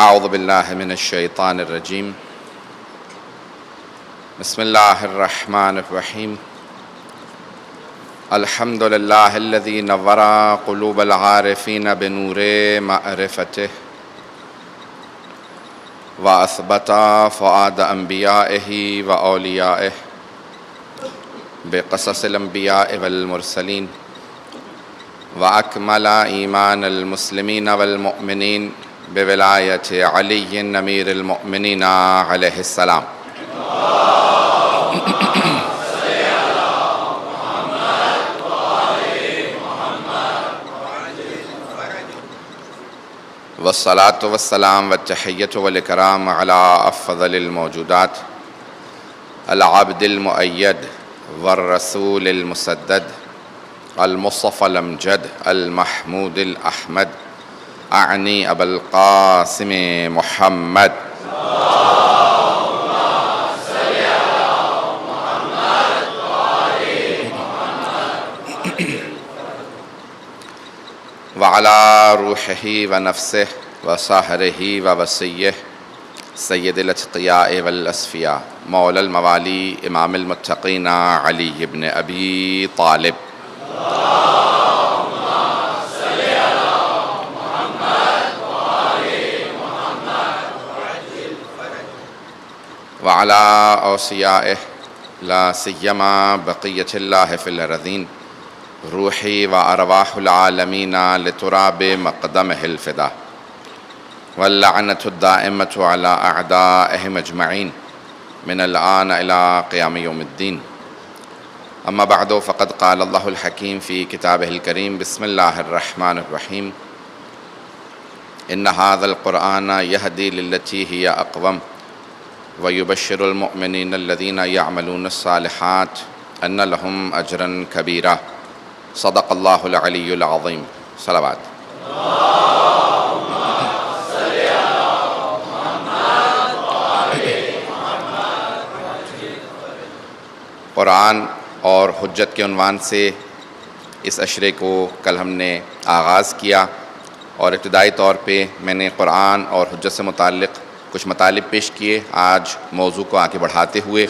اعوذ باللہ من الشیطان الرجیم بسم اللہ الرحمن الرحیم الحمد للہ الذی نور قلوب العارفین بنور معرفتہ واثبت فؤاد انبیائہ واولیائہ بقصص الانبیاء والمرسلین واکمل ایمان المسلمین والمؤمنین بولایت علی امیر المؤمنین علیہ السلام. والصلاة والسلام والتحیۃ والاکرام علی افضل الموجودات العبد المؤید والرسول المسدد المصطفى الامجد المحمود الاحمد اعنی ابا القاسم محمد وعلى روحه ونفسه وصهره ووصيه سید الاتقیاء والاسفیاء مولا الموالی امام المتقین علی بن ابی طالب وعلى اوصیائه لا سیما بقیۃ اللہ فی الارضین روحی و ارواح العالمین لتراب مقدمہ الفدا واللعنۃ الدائمۃ علی اعدائہم اجمعین من الآن الى قیام یوم الدین. اما بعد فقد قال اللہ الحکیم فی کتابہ الکریم بسم اللہ الرحمن الرحیم ان ھذا القرآن یہدی للتی ہی اقوم ویبشر المؤمنین الذین یعملون الصالحات ان لهم اجرا کبیرا. صدق اللہ العلی العظیم. صلوات. قرآن اور حجت کے عنوان سے اس عشرے کو کل ہم نے آغاز کیا اور ابتدائی طور پہ میں نے قرآن اور حجت سے متعلق کچھ مطالب پیش کیے. آج موضوع کو آگے بڑھاتے ہوئے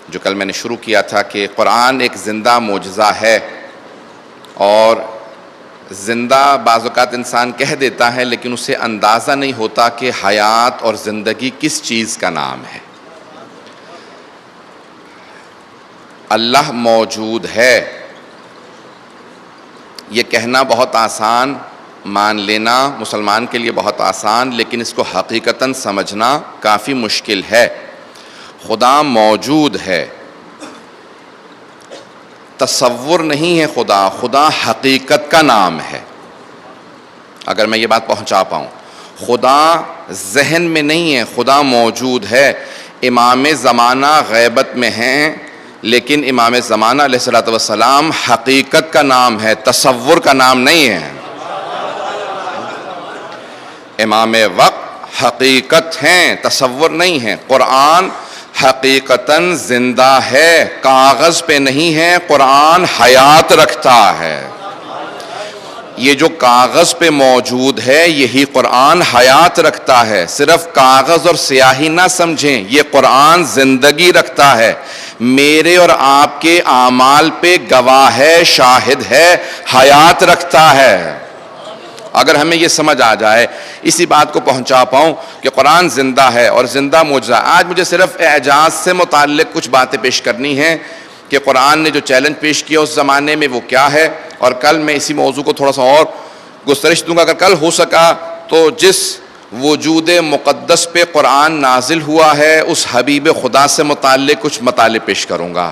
جو کل میں نے شروع کیا تھا کہ قرآن ایک زندہ معجزہ ہے اور زندہ بعض اوقات انسان کہہ دیتا ہے لیکن اسے اندازہ نہیں ہوتا کہ حیات اور زندگی کس چیز کا نام ہے. اللہ موجود ہے یہ کہنا بہت آسان، مان لینا مسلمان کے لیے بہت آسان، لیکن اس کو حقیقتاً سمجھنا کافی مشکل ہے. خدا موجود ہے، تصور نہیں ہے. خدا حقیقت کا نام ہے. اگر میں یہ بات پہنچا پاؤں، خدا ذہن میں نہیں ہے، خدا موجود ہے. امام زمانہ غیبت میں ہیں لیکن امام زمانہ علیہ الصلوۃ والسلام حقیقت کا نام ہے، تصور کا نام نہیں ہے. امام وقت حقیقت ہیں، تصور نہیں ہے. قرآن حقیقتاً زندہ ہے، کاغذ پہ نہیں ہے. قرآن حیات رکھتا ہے. یہ جو کاغذ پہ موجود ہے یہی قرآن حیات رکھتا ہے. صرف کاغذ اور سیاہی نہ سمجھیں، یہ قرآن زندگی رکھتا ہے. میرے اور آپ کے اعمال پہ گواہ ہے، شاہد ہے، حیات رکھتا ہے. اگر ہمیں یہ سمجھ آ جائے، اسی بات کو پہنچا پاؤں کہ قرآن زندہ ہے اور زندہ معجزہ. آج مجھے صرف اعجاز سے متعلق کچھ باتیں پیش کرنی ہیں کہ قرآن نے جو چیلنج پیش کیا اس زمانے میں وہ کیا ہے، اور کل میں اسی موضوع کو تھوڑا سا اور گسترش دوں گا. اگر کل ہو سکا تو جس وجود مقدس پہ قرآن نازل ہوا ہے اس حبیب خدا سے متعلق کچھ مطالب پیش کروں گا،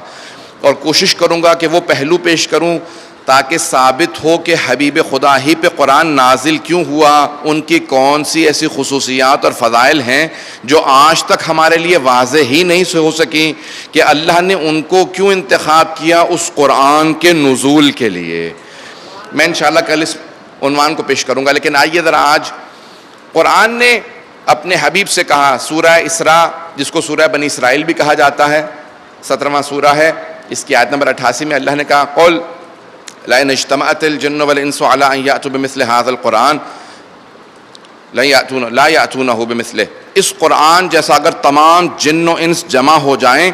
اور کوشش کروں گا کہ وہ پہلو پیش کروں تاکہ ثابت ہو کہ حبیب خدا ہی پہ قرآن نازل کیوں ہوا، ان کی کون سی ایسی خصوصیات اور فضائل ہیں جو آج تک ہمارے لیے واضح ہی نہیں ہو سکیں کہ اللہ نے ان کو کیوں انتخاب کیا اس قرآن کے نزول کے لیے. میں انشاءاللہ کل اس عنوان کو پیش کروں گا. لیکن آئیے ذرا آج قرآن نے اپنے حبیب سے کہا. سورہ اسراء جس کو سورہ بنی اسرائیل بھی کہا جاتا ہے، 17واں سورہ ہے، اس کی آیت نمبر 88 میں اللہ نے کہا قل لئن اجتمعت الجن والانس على ان ياتوا بمثل هذا القرآن لا یأتونہ بمثلہ، اس قرآن جیسا اگر تمام جن و انس جمع ہو جائیں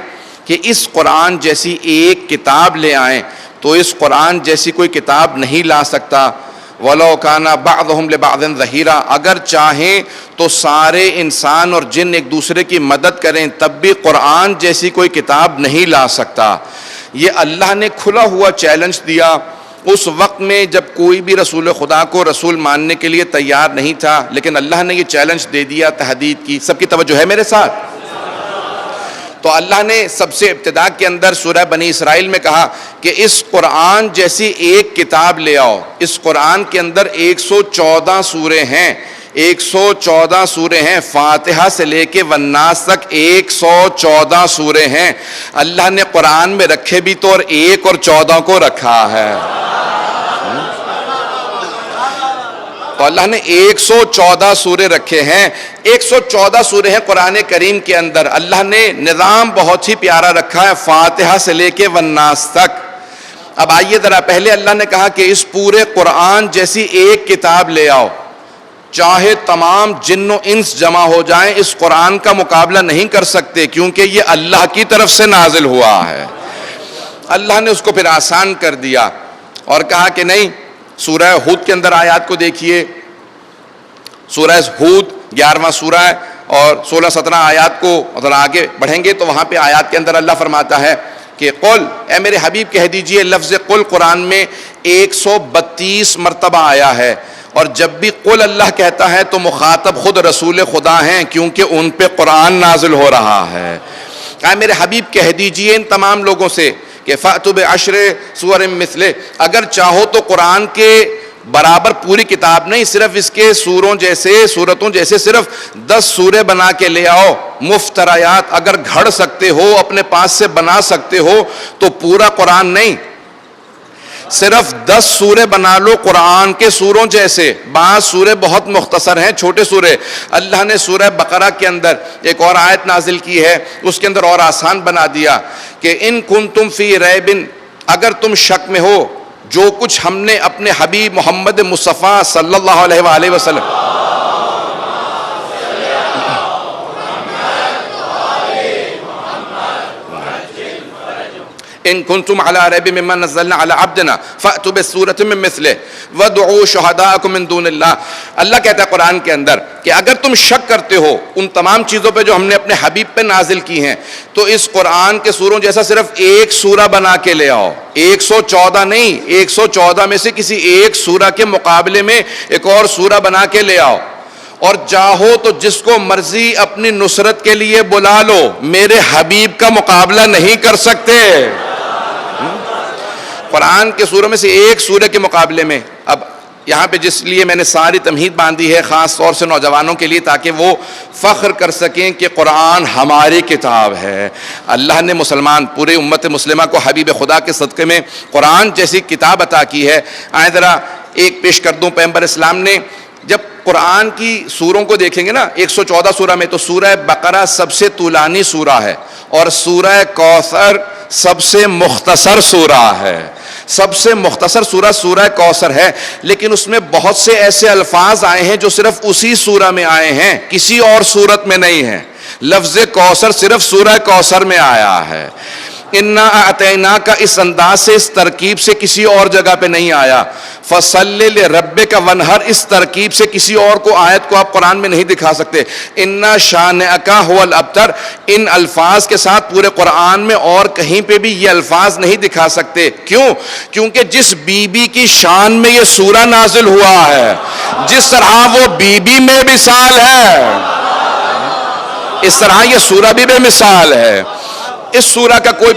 کہ اس قرآن جیسی ایک کتاب لے آئیں تو اس قرآن جیسی کوئی کتاب نہیں لا سکتا. وَلَوْ كَانَ بَعْضُهُمْ لِبَعْضٍ ظَهِيرًا، اگر چاہیں تو سارے انسان اور جن ایک دوسرے کی مدد کریں تب بھی قرآن جیسی کوئی کتاب نہیں لا سکتا. یہ اللہ نے کھلا ہوا چیلنج دیا اس وقت میں جب کوئی بھی رسول خدا کو رسول ماننے کے لیے تیار نہیں تھا، لیکن اللہ نے یہ چیلنج دے دیا، تحدید کی. سب کی توجہ ہے میرے ساتھ؟ تو اللہ نے سب سے ابتدا کے اندر سورہ بنی اسرائیل میں کہا کہ اس قرآن جیسی ایک کتاب لے آؤ. اس قرآن کے اندر 114 سورے ہیں، 114 سورے ہیں، فاتحہ سے لے کے والناس تک 114 سورے ہیں. اللہ نے قرآن میں رکھے بھی تو اور 1 اور 14 کو رکھا ہے. تو اللہ نے 114 سورے رکھے ہیں، 114 سورے ہیں قرآن کریم کے اندر. اللہ نے نظام بہت ہی پیارا رکھا ہے، فاتحہ سے لے کے والناس تک. اب آئیے ذرا، پہلے اللہ نے کہا کہ اس پورے قرآن جیسی ایک کتاب لے آؤ. چاہے تمام جن و انس جمع ہو جائیں اس قرآن کا مقابلہ نہیں کر سکتے، کیونکہ یہ اللہ کی طرف سے نازل ہوا ہے. اللہ نے اس کو پھر آسان کر دیا اور کہا کہ نہیں. سورہ ہود کے اندر آیات کو دیکھیے، سورہ ہود 11واں سورہ ہے اور 16-17 آیات کو اگر آگے بڑھیں گے تو وہاں پہ آیات کے اندر اللہ فرماتا ہے کہ قل، اے میرے حبیب کہہ دیجئے. لفظ قل قرآن میں 132 مرتبہ آیا ہے، اور جب بھی قل اللہ کہتا ہے تو مخاطب خود رسول خدا ہیں، کیونکہ ان پہ قرآن نازل ہو رہا ہے. اے میرے حبیب کہہ دیجئے ان تمام لوگوں سے کہ فَأْتُوا بِعَشْرِ سُوَرٍ مِثْلِهِ، اگر چاہو تو قرآن کے برابر پوری کتاب نہیں، صرف اس کے سورتوں جیسے صرف 10 سورے بنا کے لے آؤ. مفتریات، اگر گھڑ سکتے ہو، اپنے پاس سے بنا سکتے ہو تو پورا قرآن نہیں، صرف 10 سورے بنا لو قرآن کے سوروں جیسے. بعض سورے بہت مختصر ہیں، چھوٹے سورے. اللہ نے سورہ بقرہ کے اندر ایک اور آیت نازل کی ہے، اس کے اندر اور آسان بنا دیا کہ ان کنتم فی ریب، اگر تم شک میں ہو جو کچھ ہم نے اپنے حبیب محمد مصطفیٰ صلی اللہ علیہ وآلہ وسلم ان کنتم علی ریب مما نزلنا علی عبدنا فأتوا بسورۃ من مثلہ وادعوا شہداءکم من دون اللہ. اللہ کہتا ہے قرآن کے اندر کہ اگر تم شک کرتے ہو ان تمام چیزوں پہ جو ہم نے اپنے حبیب پہ نازل کی ہیں تو اس قرآن کے سوروں جیسا صرف ایک سورہ بنا کے لے آؤ. 114 نہیں، 114 میں سے کسی ایک سورہ کے مقابلے میں ایک اور سورہ بنا کے لے آؤ. اور چاہو تو جس کو مرضی اپنی نصرت کے لیے بلا لو، میرے حبیب کا مقابلہ نہیں کر سکتے. قرآن کے سوروں میں سے ایک سورہ کے مقابلے میں. اب یہاں پہ جس لیے میں نے ساری تمہید باندھی ہے خاص طور سے نوجوانوں کے لیے، تاکہ وہ فخر کر سکیں کہ قرآن ہماری کتاب ہے. اللہ نے مسلمان پورے امت مسلمہ کو حبیب خدا کے صدقے میں قرآن جیسی کتاب عطا کی ہے. آئے ذرا ایک پیش کر دوں. پیغمبر اسلام نے جب قرآن کی سوروں کو دیکھیں گے نا، 114 سورہ میں، تو سورہ بقرہ سب سے طولانی سورہ ہے اور سورہ کوثر سب سے مختصر سورہ ہے. سب سے مختصر سورہ سورہ کوثر ہے، لیکن اس میں بہت سے ایسے الفاظ آئے ہیں جو صرف اسی سورہ میں آئے ہیں، کسی اور سورت میں نہیں ہیں. لفظ کوثر صرف سورہ کوثر میں آیا ہے. انا اعطیناک کا اس انداز سے، اس ترکیب سے کسی اور جگہ پہ نہیں آیا. فصلی لربک ونہر، اس ترکیب سے کسی اور کو آیت کو آپ قرآن میں نہیں دکھا سکتے. انا شانئک هو الابتر، ان الفاظ کے ساتھ پورے قرآن میں اور کہیں پہ بھی یہ الفاظ نہیں دکھا سکتے. کیوں؟ کیونکہ جس بی بی کی شان میں یہ سورہ نازل ہوا ہے، جس طرح وہ بی بی میں مثال ہے، اس طرح یہ سورہ بھی بے مثال ہے. اس سورہ کا کوئی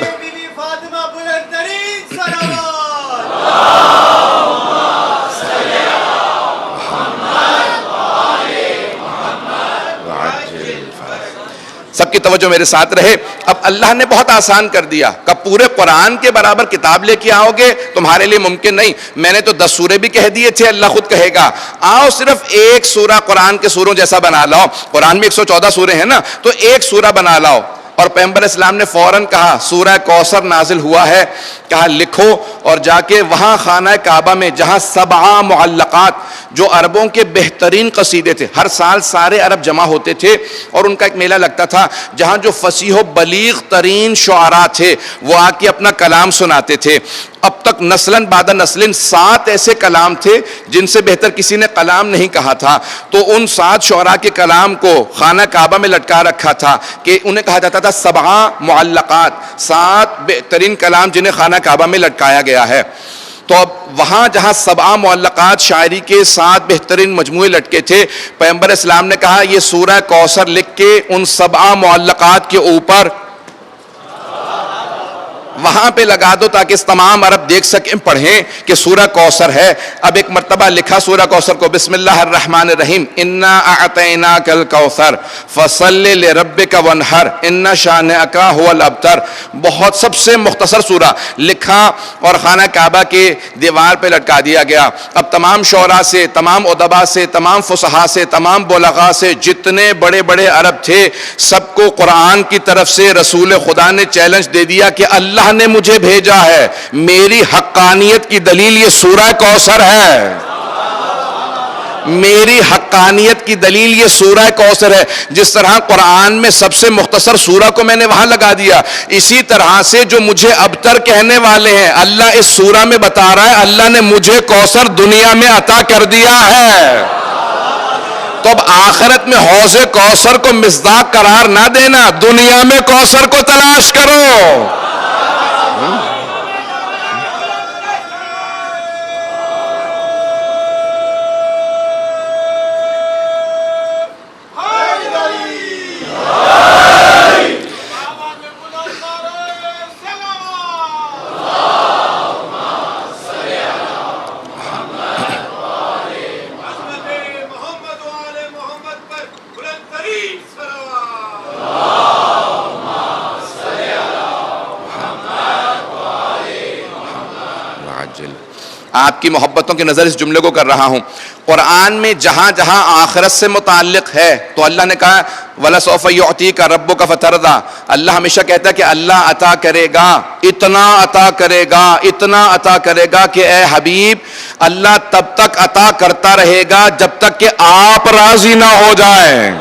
سب کی توجہ میرے ساتھ رہے. اب اللہ نے بہت آسان کر دیا کہ پورے قرآن کے برابر کتاب لے کے آؤ گے تمہارے لیے ممکن نہیں. میں نے تو 10 سورے بھی کہہ دیے تھے، اللہ خود کہے گا آؤ صرف ایک سورہ قرآن کے سوروں جیسا بنا لاؤ. قرآن میں 114 سورے ہیں نا، تو ایک سورہ بنا لاؤ. اور پیغمبر اسلام نے فوراً کہا سورہ کوثر نازل ہوا ہے، کہا لکھو اور جا کے وہاں خانہ کعبہ میں جہاں 7 معلقات جو عربوں کے بہترین قصیدے تھے، ہر سال سارے عرب جمع ہوتے تھے اور ان کا ایک میلہ لگتا تھا جہاں جو فصیح و بلیغ ترین شعراء تھے وہ آ کے اپنا کلام سناتے تھے۔ اب تک نسلاً بعد نسلاً 7 ایسے کلام تھے جن سے بہتر کسی نے کلام نہیں کہا تھا، تو ان 7 شعراء کے کلام کو خانہ کعبہ میں لٹکا رکھا تھا کہ انہیں کہا جاتا تھا 7 معلقات، 7 بہترین کلام جنہیں خانہ کعبہ میں لٹکایا گیا ہے۔ تو اب وہاں جہاں 7 معلقات شاعری کے 7 بہترین مجموعے لٹکے تھے، پیغمبر اسلام نے کہا یہ سورہ کوثر لکھ کے ان 7 معلقات کے اوپر وہاں پہ لگا دو تاکہ اس تمام عرب دیکھ سکیں، پڑھیں کہ سورہ کوثر ہے۔ اب ایک مرتبہ لکھا سورہ کوثر کو، بسم اللہ الرحمن الرحیم، انا اعطیناک الکوثر فصل لربک وانحر ان شانئک هو الابتر۔ بہت سب سے مختصر سورہ لکھا اور خانہ کعبہ کے دیوار پہ لٹکا دیا گیا۔ اب تمام شعراء سے، تمام ادباء سے، تمام فصحاء سے، تمام بلغاء سے، جتنے بڑے بڑے عرب تھے، سب کو قرآن کی طرف سے رسول خدا نے چیلنج دے دیا کہ اللہ نے مجھے بھیجا ہے، میری حقانیت کی دلیل یہ سورہ کوثر ہے، میری حقانیت کی دلیل یہ سورہ کوثر ہے۔ جس طرح قرآن میں سب سے مختصر سورہ کو میں نے وہاں لگا دیا، اسی طرح سے جو مجھے ابتر کہنے والے ہیں اللہ اس سورہ میں بتا رہا ہے اللہ نے مجھے کوثر دنیا میں عطا کر دیا ہے۔ تو اب آخرت میں حوض کوثر کو مصداق قرار نہ دینا، دنیا میں کوثر کو تلاش کرو۔ آپ کی محبتوں کی نظر اس جملے کو کر رہا ہوں، قرآن میں جہاں جہاں آخرت سے متعلق ہے تو اللہ نے کہا وَلَسَوْفَ يُعْطِيكَ رَبُّكَ فَتَرْضَىٰ، اللہ ہمیشہ کہتا ہے کہ اللہ عطا کرے گا، اتنا عطا کرے گا، اتنا عطا کرے گا کہ اے حبیب اللہ تب تک عطا کرتا رہے گا جب تک کہ آپ راضی نہ ہو جائیں۔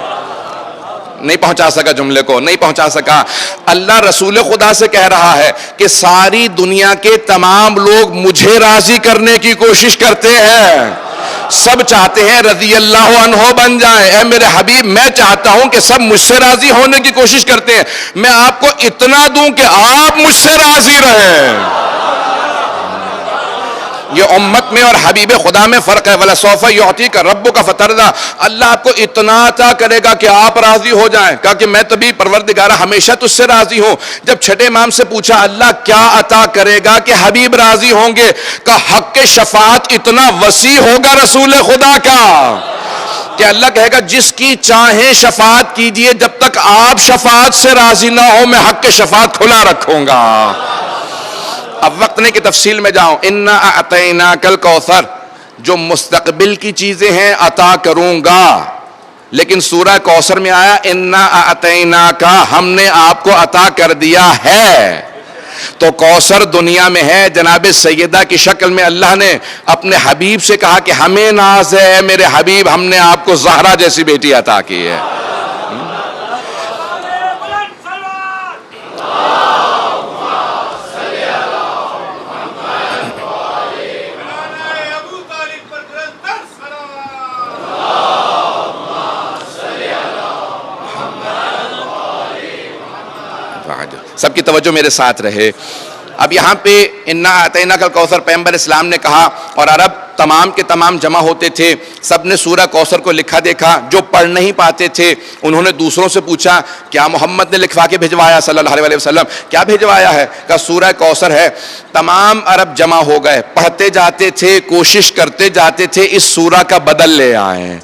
نہیں پہنچا سکا جملے کو، نہیں پہنچا سکا۔ اللہ رسول خدا سے کہہ رہا ہے کہ ساری دنیا کے تمام لوگ مجھے راضی کرنے کی کوشش کرتے ہیں، سب چاہتے ہیں رضی اللہ عنہ بن جائیں۔ اے میرے حبیب میں چاہتا ہوں کہ سب مجھ سے راضی ہونے کی کوشش کرتے ہیں، میں آپ کو اتنا دوں کہ آپ مجھ سے راضی رہیں۔ یہ امت میں اور حبیب خدا میں فرق ہے۔ وَلَسَوْفَ يُعْطِيكَ رَبُّكَ فَتَرْضَىٰ، اللہ آپ کو اتنا عطا کرے گا کہ آپ راضی ہو جائیں۔ کہا کہ میں تبھی پروردگارہ ہمیشہ تجھ سے راضی ہوں۔ جب چھٹے امام سے پوچھا اللہ کیا عطا کرے گا کہ حبیب راضی ہوں گے، کہ حق شفاعت اتنا وسیع ہوگا رسول خدا کا کہ اللہ کہے گا جس کی چاہیں شفاعت کیجئے، جب تک آپ شفاعت سے راضی نہ ہو میں حق شفاعت کھلا رکھوں گا۔ اب وقت نہیں کہ تفصیل میں جاؤں۔ انا اعطیناک الکوثر، جو مستقبل کی چیزیں ہیں عطا کروں گا، لیکن سورہ کوثر میں آیا انا اعطیناک، ہم نے آپ کو عطا کر دیا ہے۔ تو کوثر دنیا میں ہے، جناب سیدہ کی شکل میں اللہ نے اپنے حبیب سے کہا کہ ہمیں ناز ہے میرے حبیب، ہم نے آپ کو زہرا جیسی بیٹی عطا کی ہے۔ سب کی توجہ میرے ساتھ رہے۔ اب یہاں پہ انا اعطیناک الکوثر پیغمبر اسلام نے کہا اور عرب تمام کے تمام جمع ہوتے تھے، سب نے سورہ کوثر کو لکھا دیکھا۔ جو پڑھ نہیں پاتے تھے انہوں نے دوسروں سے پوچھا کیا محمد نے لکھوا کے بھجوایا صلی اللہ علیہ وسلم، کیا بھجوایا ہے؟ کہا سورہ کوثر ہے۔ تمام عرب جمع ہو گئے، پڑھتے جاتے تھے، کوشش کرتے جاتے تھے اس سورہ کا بدل لے آئیں۔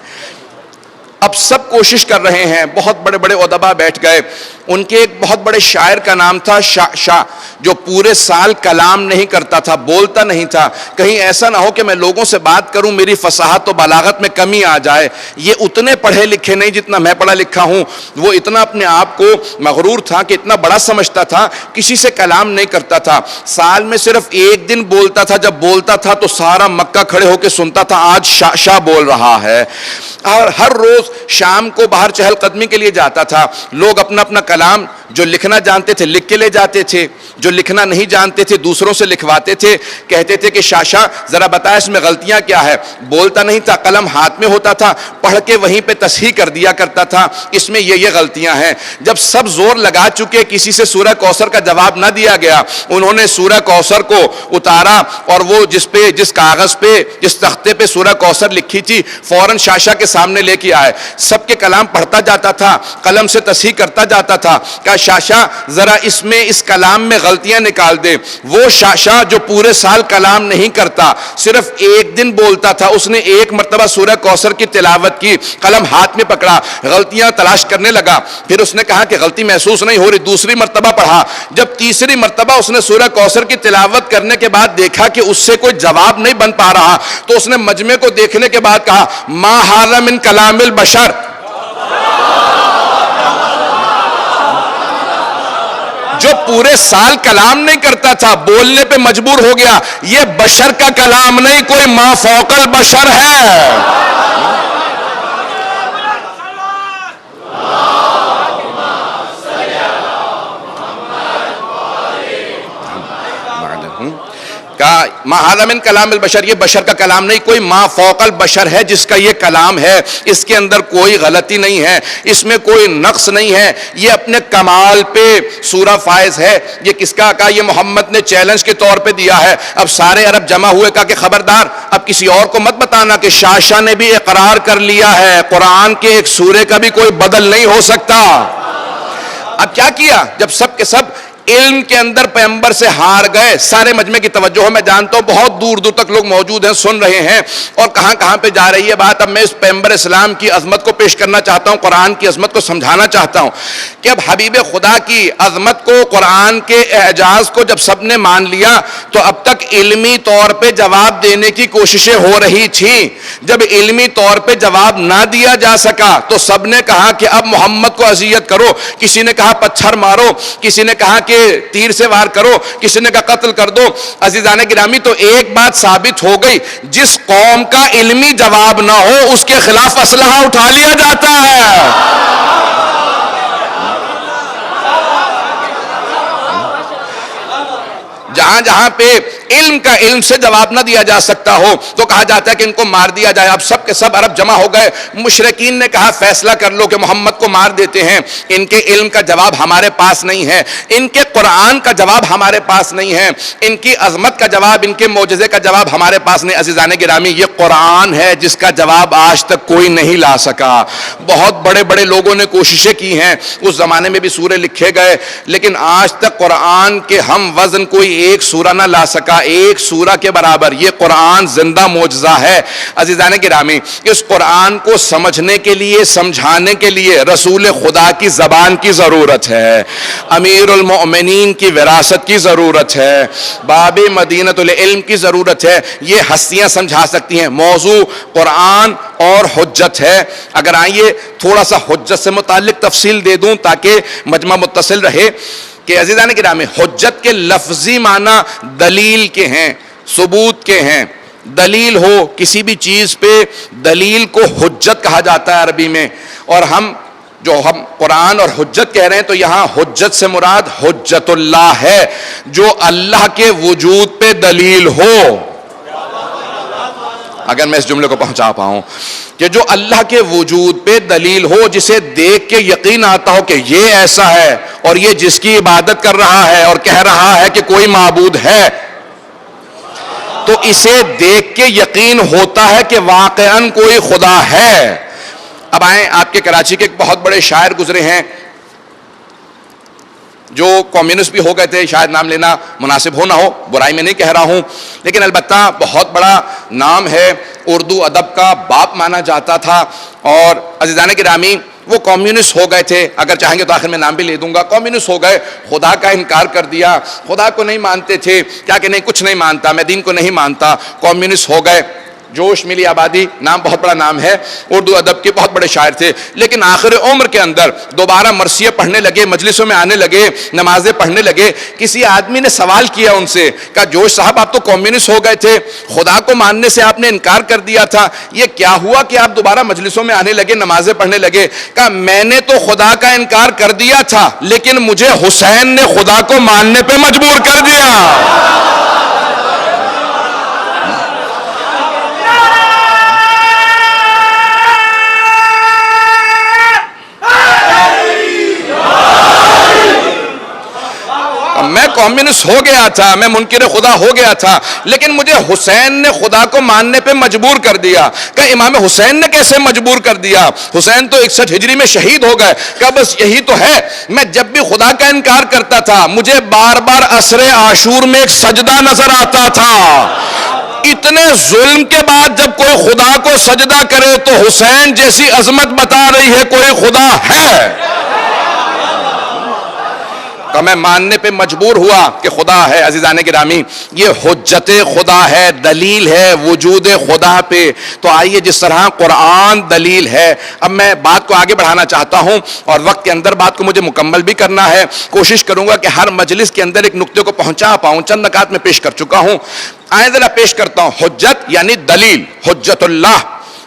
اب سب کوشش کر رہے ہیں، بہت بڑے بڑے ادبا بیٹھ گئے، ان کے ایک بہت بڑے شاعر کا نام تھا شاہ، جو پورے سال کلام نہیں کرتا تھا، بولتا نہیں تھا، کہیں ایسا نہ ہو کہ میں لوگوں سے بات کروں میری فصاحت و بلاغت میں کمی آ جائے۔ یہ اتنے پڑھے لکھے نہیں جتنا میں پڑھا لکھا ہوں، وہ اتنا اپنے آپ کو مغرور تھا کہ اتنا بڑا سمجھتا تھا، کسی سے کلام نہیں کرتا تھا، سال میں صرف ایک دن بولتا تھا، جب بولتا تھا تو سارا مکہ کھڑے ہو کے سنتا تھا آج شاہ بول رہا ہے۔ اور ہر روز شام کو باہر چہل قدمی کے لیے جاتا تھا، لوگ اپنا اپنا کلام جو لکھنا جانتے تھے لکھ کے لے جاتے تھے، جو لکھنا نہیں جانتے تھے دوسروں سے لکھواتے تھے، کہتے تھے کہ شاہ ذرا بتا اس میں غلطیاں کیا ہے۔ بولتا نہیں تھا، قلم ہاتھ میں ہوتا تھا، پڑھ کے وہیں پہ تصحیح کر دیا کرتا تھا، اس میں یہ غلطیاں ہیں۔ جب سب زور لگا چکے کسی سے سورہ کوثر کا جواب نہ دیا گیا، انہوں نے سورہ کوثر کو اتارا اور وہ جس کاغذ پہ جس تختے پہ سورہ کوثر لکھی تھی فوراً شاہ کے سامنے لے کے آئے، سب کے کلام پڑھتا جاتا تھا، قلم سے تصحیح کرتا جاتا تھا، کہا شاہ ذرا اس کلام میں غلطیاں نکال دے۔ وہ شاہ جو پورے سال کلام نہیں کرتا، صرف ایک دن بولتا تھا، اس نے ایک مرتبہ سورہ کوثر کی تلاوت کی، قلم ہاتھ میں پکڑا، غلطیاں تلاش کرنے لگا، پھر اس نے کہا کہ غلطی محسوس نہیں ہو رہی، دوسری مرتبہ پڑھا، جب تیسری مرتبہ اس نے سورہ کوثر کی تلاوت کرنے کے بعد دیکھا کہ اس سے کوئی جواب نہیں بن پا رہا، تو اس نے مجمع کو دیکھنے کے بعد کہا ما ھذا من کلام البشر، جو پورے سال کلام نہیں کرتا تھا بولنے پہ مجبور ہو گیا، یہ بشر کا کلام نہیں، کوئی ما فوق البشر ہے۔ کہا ما ھذا من کلام البشر، یہ بشر کا کلام نہیں، کوئی ما فوق البشر ہے جس کا یہ کلام ہے، اس کے اندر کوئی غلطی نہیں ہے، اس میں کوئی نقص نہیں ہے، یہ اپنے کمال پہ سورہ فائز ہے۔ یہ کس کا کہا؟ یہ محمد نے چیلنج کے طور پہ دیا ہے۔ اب سارے عرب جمع ہوئے، کہا کہ خبردار اب کسی اور کو مت بتانا کہ شاہ نے بھی اقرار کر لیا ہے قرآن کے ایک سورے کا بھی کوئی بدل نہیں ہو سکتا۔ اب کیا کیا؟ جب سب کے سب علم کے اندر پیغمبر سے ہار گئے، سارے مجمع کی توجہ ہے، میں جانتا ہوں بہت دور دور تک لوگ موجود ہیں، سن رہے ہیں، اور کہاں کہاں پہ جا رہی ہے بات۔ اب میں اس پیغمبر اسلام کی عظمت کو پیش کرنا چاہتا ہوں، قرآن کی عظمت کو سمجھانا چاہتا ہوں کہ اب حبیب خدا کی عظمت کو، قرآن کے اعجاز کو جب سب نے مان لیا تو اب تک علمی طور پہ جواب دینے کی کوششیں ہو رہی تھیں۔ جب علمی طور پہ جواب نہ دیا جا سکا تو سب نے کہا کہ اب محمد کو اذیت کرو، کسی نے کہا پتھر مارو، کسی نے کہا کہ تیر سے وار کرو، کسی نے کہا قتل کر دو۔ عزیزان گرامی، تو ایک بات ثابت ہو گئی، جس قوم کا علمی جواب نہ ہو اس کے خلاف اسلحہ اٹھا لیا جاتا ہے۔ جہاں جہاں پہ علم سے جواب نہ دیا جا سکتا ہو تو کہا جاتا ہے کہ ان کو مار دیا جائے۔ اب سب کے سب عرب جمع ہو گئے، مشرکین نے کہا فیصلہ کر لو کہ محمد کو مار دیتے ہیں، ان کے علم کا جواب ہمارے پاس نہیں ہے، ان کے قرآن کا جواب ہمارے پاس نہیں ہے، ان کی عظمت کا جواب، ان کے معجزے کا جواب ہمارے پاس نہیں۔ عزیزان گرامی، یہ قرآن ہے جس کا جواب آج تک کوئی نہیں لا سکا۔ بہت بڑے بڑے لوگوں نے کوششیں کی ہیں، اس زمانے میں بھی سورے لکھے گئے، لیکن آج تک قرآن کے ہم وزن کوئی ایک سورہ نہ لا سکا، ایک سورہ کے برابر۔ یہ قرآن زندہ معجزہ ہے۔ عزیزان گرامی، اس قرآن کو سمجھنے کے لیے، سمجھانے کے لیے رسول خدا کی زبان کی ضرورت ہے، امیر المؤمنین کی وراثت کی ضرورت ہے، باب مدینۃ العلم کی ضرورت ہے۔ یہ ہستیاں سمجھا سکتی ہیں۔ موضوع قرآن اور حجت ہے۔ اگر آئیے تھوڑا سا حجت سے متعلق تفصیل دے دوں تاکہ مجمع متصل رہے کہ عزیزان گرامی، حجت کے لفظی معنی دلیل کے ہیں، ثبوت کے ہیں۔ دلیل ہو کسی بھی چیز پہ، دلیل کو حجت کہا جاتا ہے عربی میں۔ اور ہم قرآن اور حجت کہہ رہے ہیں تو یہاں حجت سے مراد حجت اللہ ہے، جو اللہ کے وجود پہ دلیل ہو۔ اگر میں اس جملے کو پہنچا پاؤں کہ جو اللہ کے وجود پہ دلیل ہو، جسے دیکھ کے یقین آتا ہو کہ یہ ایسا ہے اور یہ جس کی عبادت کر رہا ہے اور کہہ رہا ہے کہ کوئی معبود ہے، تو اسے دیکھ کے یقین ہوتا ہے کہ واقعاً کوئی خدا ہے۔ اب آئیں، آپ کے کراچی کے ایک بہت بڑے شاعر گزرے ہیں جو کمیونسٹ بھی ہو گئے تھے، شاید نام لینا مناسب ہو نہ ہو، برائی میں نہیں کہہ رہا ہوں، لیکن البتہ بہت بڑا نام ہے، اردو ادب کا باپ مانا جاتا تھا۔ اور عزیزان گرامی، وہ کمیونسٹ ہو گئے تھے، اگر چاہیں گے تو آخر میں نام بھی لے دوں گا، کمیونسٹ ہو گئے، خدا کا انکار کر دیا، خدا کو نہیں مانتے تھے، کیا کہ نہیں کچھ نہیں مانتا، میں دین کو نہیں مانتا، کمیونسٹ ہو گئے۔ جوش ملی آبادی نام بہت بڑا نام ہے، اردو ادب کے بہت بڑے شاعر تھے، لیکن آخر عمر کے اندر دوبارہ مرثیے پڑھنے لگے، مجلسوں میں آنے لگے، نمازیں پڑھنے لگے۔ کسی آدمی نے سوال کیا ان سے، کہا جوش صاحب آپ تو کمیونسٹ ہو گئے تھے، خدا کو ماننے سے آپ نے انکار کر دیا تھا، یہ کیا ہوا کہ آپ دوبارہ مجلسوں میں آنے لگے، نمازیں پڑھنے لگے؟ کہا میں نے تو خدا کا انکار کر دیا تھا، لیکن مجھے حسین نے خدا کو ماننے پہ مجبور کر دیا۔ میں کمیونسٹ ہو گیا تھا، میں منکر خدا ہو گیا تھا، لیکن مجھے حسین نے خدا کو ماننے پہ مجبور کر دیا۔ کہ امام حسین نے کیسے مجبور کر دیا؟ حسین تو 61 ہجری میں شہید ہو گئے۔ کہ بس یہی تو ہے، میں جب بھی خدا کا انکار کرتا تھا مجھے بار بار عصر عاشور میں ایک سجدہ نظر آتا تھا۔ اتنے ظلم کے بعد جب کوئی خدا کو سجدہ کرے تو حسین جیسی عظمت بتا رہی ہے کوئی خدا ہے۔ کہ میں ماننے پہ مجبور ہوا کہ خدا ہے۔ عزیزان گرامی، یہ حجت خدا ہے، دلیل ہے وجود خدا پہ۔ تو آئیے جس طرح قرآن دلیل ہے، اب میں بات کو آگے بڑھانا چاہتا ہوں اور وقت کے اندر بات کو مجھے مکمل بھی کرنا ہے، کوشش کروں گا کہ ہر مجلس کے اندر ایک نقطے کو پہنچا پاؤں۔ چند نکات میں پیش کر چکا ہوں، آئیں ذرا پیش کرتا ہوں۔ حجت یعنی دلیل، حجت اللہ،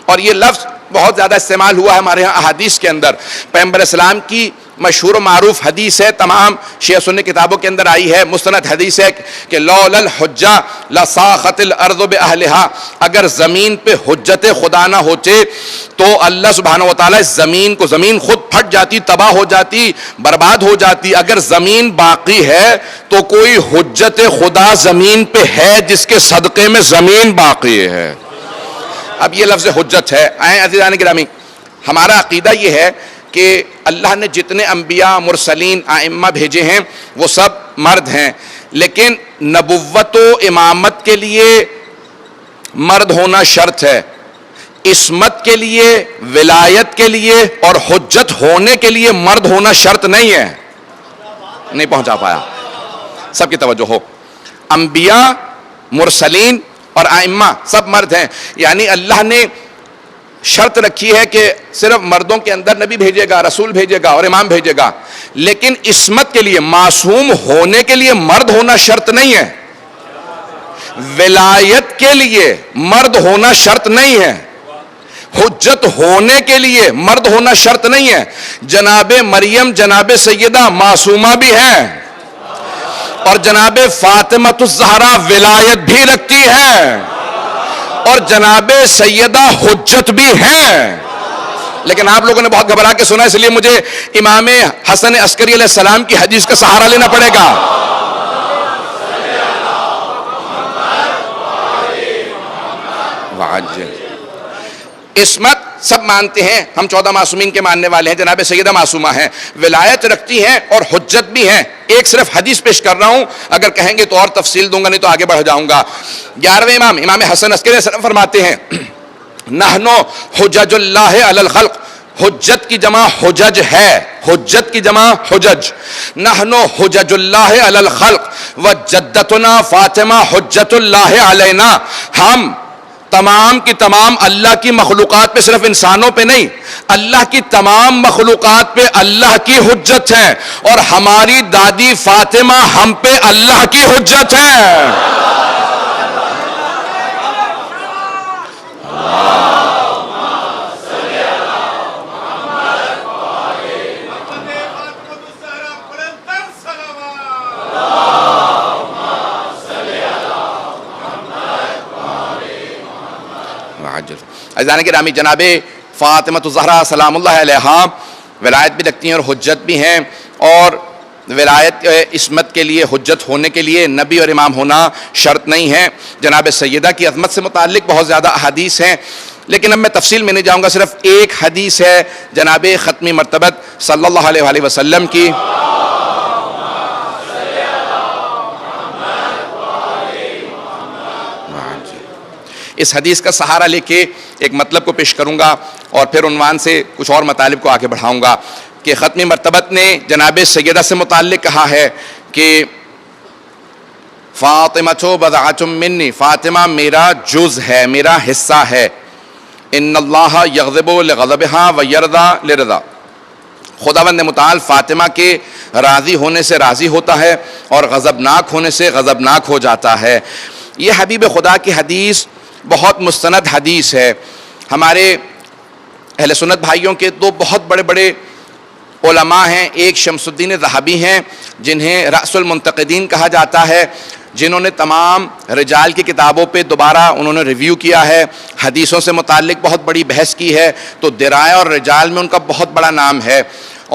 اور یہ لفظ بہت زیادہ استعمال ہوا ہے ہمارے ہاں احادیث کے اندر۔ پیغمبر اسلام کی مشہور و معروف حدیث ہے، تمام شیعہ سنی کتابوں کے اندر آئی ہے، مستند حدیث ہے کہ لولا الحجہ لصاخت الارض باہلہا، اگر زمین پہ حجت خدا نہ ہوتے تو اللہ سبحانہ وتعالی اس زمین خود پھٹ جاتی، تباہ ہو جاتی، برباد ہو جاتی۔ اگر زمین باقی ہے تو کوئی حجت خدا زمین پہ ہے جس کے صدقے میں زمین باقی ہے۔ اب یہ لفظ حجت ہے۔ آئیں عزیزان گرامی، ہمارا عقیدہ یہ ہے کہ اللہ نے جتنے انبیاء، مرسلین، ائمہ بھیجے ہیں وہ سب مرد ہیں، لیکن نبوت و امامت کے لیے مرد ہونا شرط ہے، عصمت کے لیے، ولایت کے لیے اور حجت ہونے کے لیے مرد ہونا شرط نہیں ہے۔ نہیں پہنچا پایا، سب کی توجہ ہو۔ انبیاء، مرسلین اور ائمہ سب مرد ہیں، یعنی اللہ نے شرط رکھی ہے کہ صرف مردوں کے اندر نبی بھیجے گا، رسول بھیجے گا اور امام بھیجے گا، لیکن عصمت کے لیے، معصوم ہونے کے لیے مرد ہونا شرط نہیں ہے، ولایت کے لیے مرد ہونا شرط نہیں ہے، حجت ہونے کے لیے مرد ہونا شرط نہیں ہے۔ جناب مریم، جناب سیدہ معصومہ بھی ہیں، اور جناب فاطمہ الزہرا ولایت بھی رکھتی ہے، اور جناب سیدہ حجت بھی ہیں۔ لیکن آپ لوگوں نے بہت گھبرا کے سنا، اس لیے مجھے امام حسن عسکری علیہ السلام کی حدیث کا سہارا لینا پڑے گا۔ عصمت سب مانتے ہیں، ہم 14 معصومین کے ماننے والے ہیں، جناب سیدہ معصومہ ہیں، ولایت رکھتی ہیں اور حجت بھی ہیں۔ ایک صرف حدیث پیش کر رہا ہوں، اگر کہیں گے تو اور تفصیل دوں گا، نہیں تو آگے بڑھ جاؤں گا۔ 11ویں امام، امام حسن عسکری علیہ السلام فرماتے ہیں نحنو حجج اللہ علی الخلق، حجت کی جمع حجج ہے، حجت کی جمع حجج، نحنو حجج اللہ علی الخلق وجدتنا فاطمہ حجت اللہ علینا، ہم تمام کی تمام اللہ کی مخلوقات پہ، صرف انسانوں پہ نہیں، اللہ کی تمام مخلوقات پہ اللہ کی حجت ہے، اور ہماری دادی فاطمہ ہم پہ اللہ کی حجت ہے۔ عزیزان گرامی، جناب فاطمہ الزہرا سلام اللہ علیہا ولایت بھی رکھتی ہیں اور حجت بھی ہیں، اور ولایت عصمت کے لیے، حجت ہونے کے لیے نبی اور امام ہونا شرط نہیں ہے۔ جناب سیدہ کی عظمت سے متعلق بہت زیادہ احادیث ہیں، لیکن اب میں تفصیل میں نہیں جاؤں گا، صرف ایک حدیث ہے جناب ختمی مرتبت صلی اللہ علیہ وآلہ وسلم کی۔ اس حدیث کا سہارا لے کے ایک مطلب کو پیش کروں گا اور پھر عنوان سے کچھ اور مطالب کو آگے بڑھاؤں گا کہ ختم مرتبت نے جناب سیدہ سے متعلق کہا ہے کہ فاطمہ بضعۃ منی، فاطمہ میرا جز ہے، میرا حصہ ہے. ان اللہ یغضب لغضبها ویرضی لرضا، خداوند متعال فاطمہ کے راضی ہونے سے راضی ہوتا ہے اور غضبناک ہونے سے غضبناک ہو جاتا ہے. یہ حبیب خدا کی حدیث بہت مستند حدیث ہے. ہمارے اہل سنت بھائیوں کے دو بہت بڑے بڑے علماء ہیں. ایک شمس الدین ذہبی ہیں جنہیں رأس المنتقدین کہا جاتا ہے، جنہوں نے تمام رجال کی کتابوں پہ دوبارہ انہوں نے ریویو کیا ہے، حدیثوں سے متعلق بہت بڑی بحث کی ہے. تو درائے اور رجال میں ان کا بہت بڑا نام ہے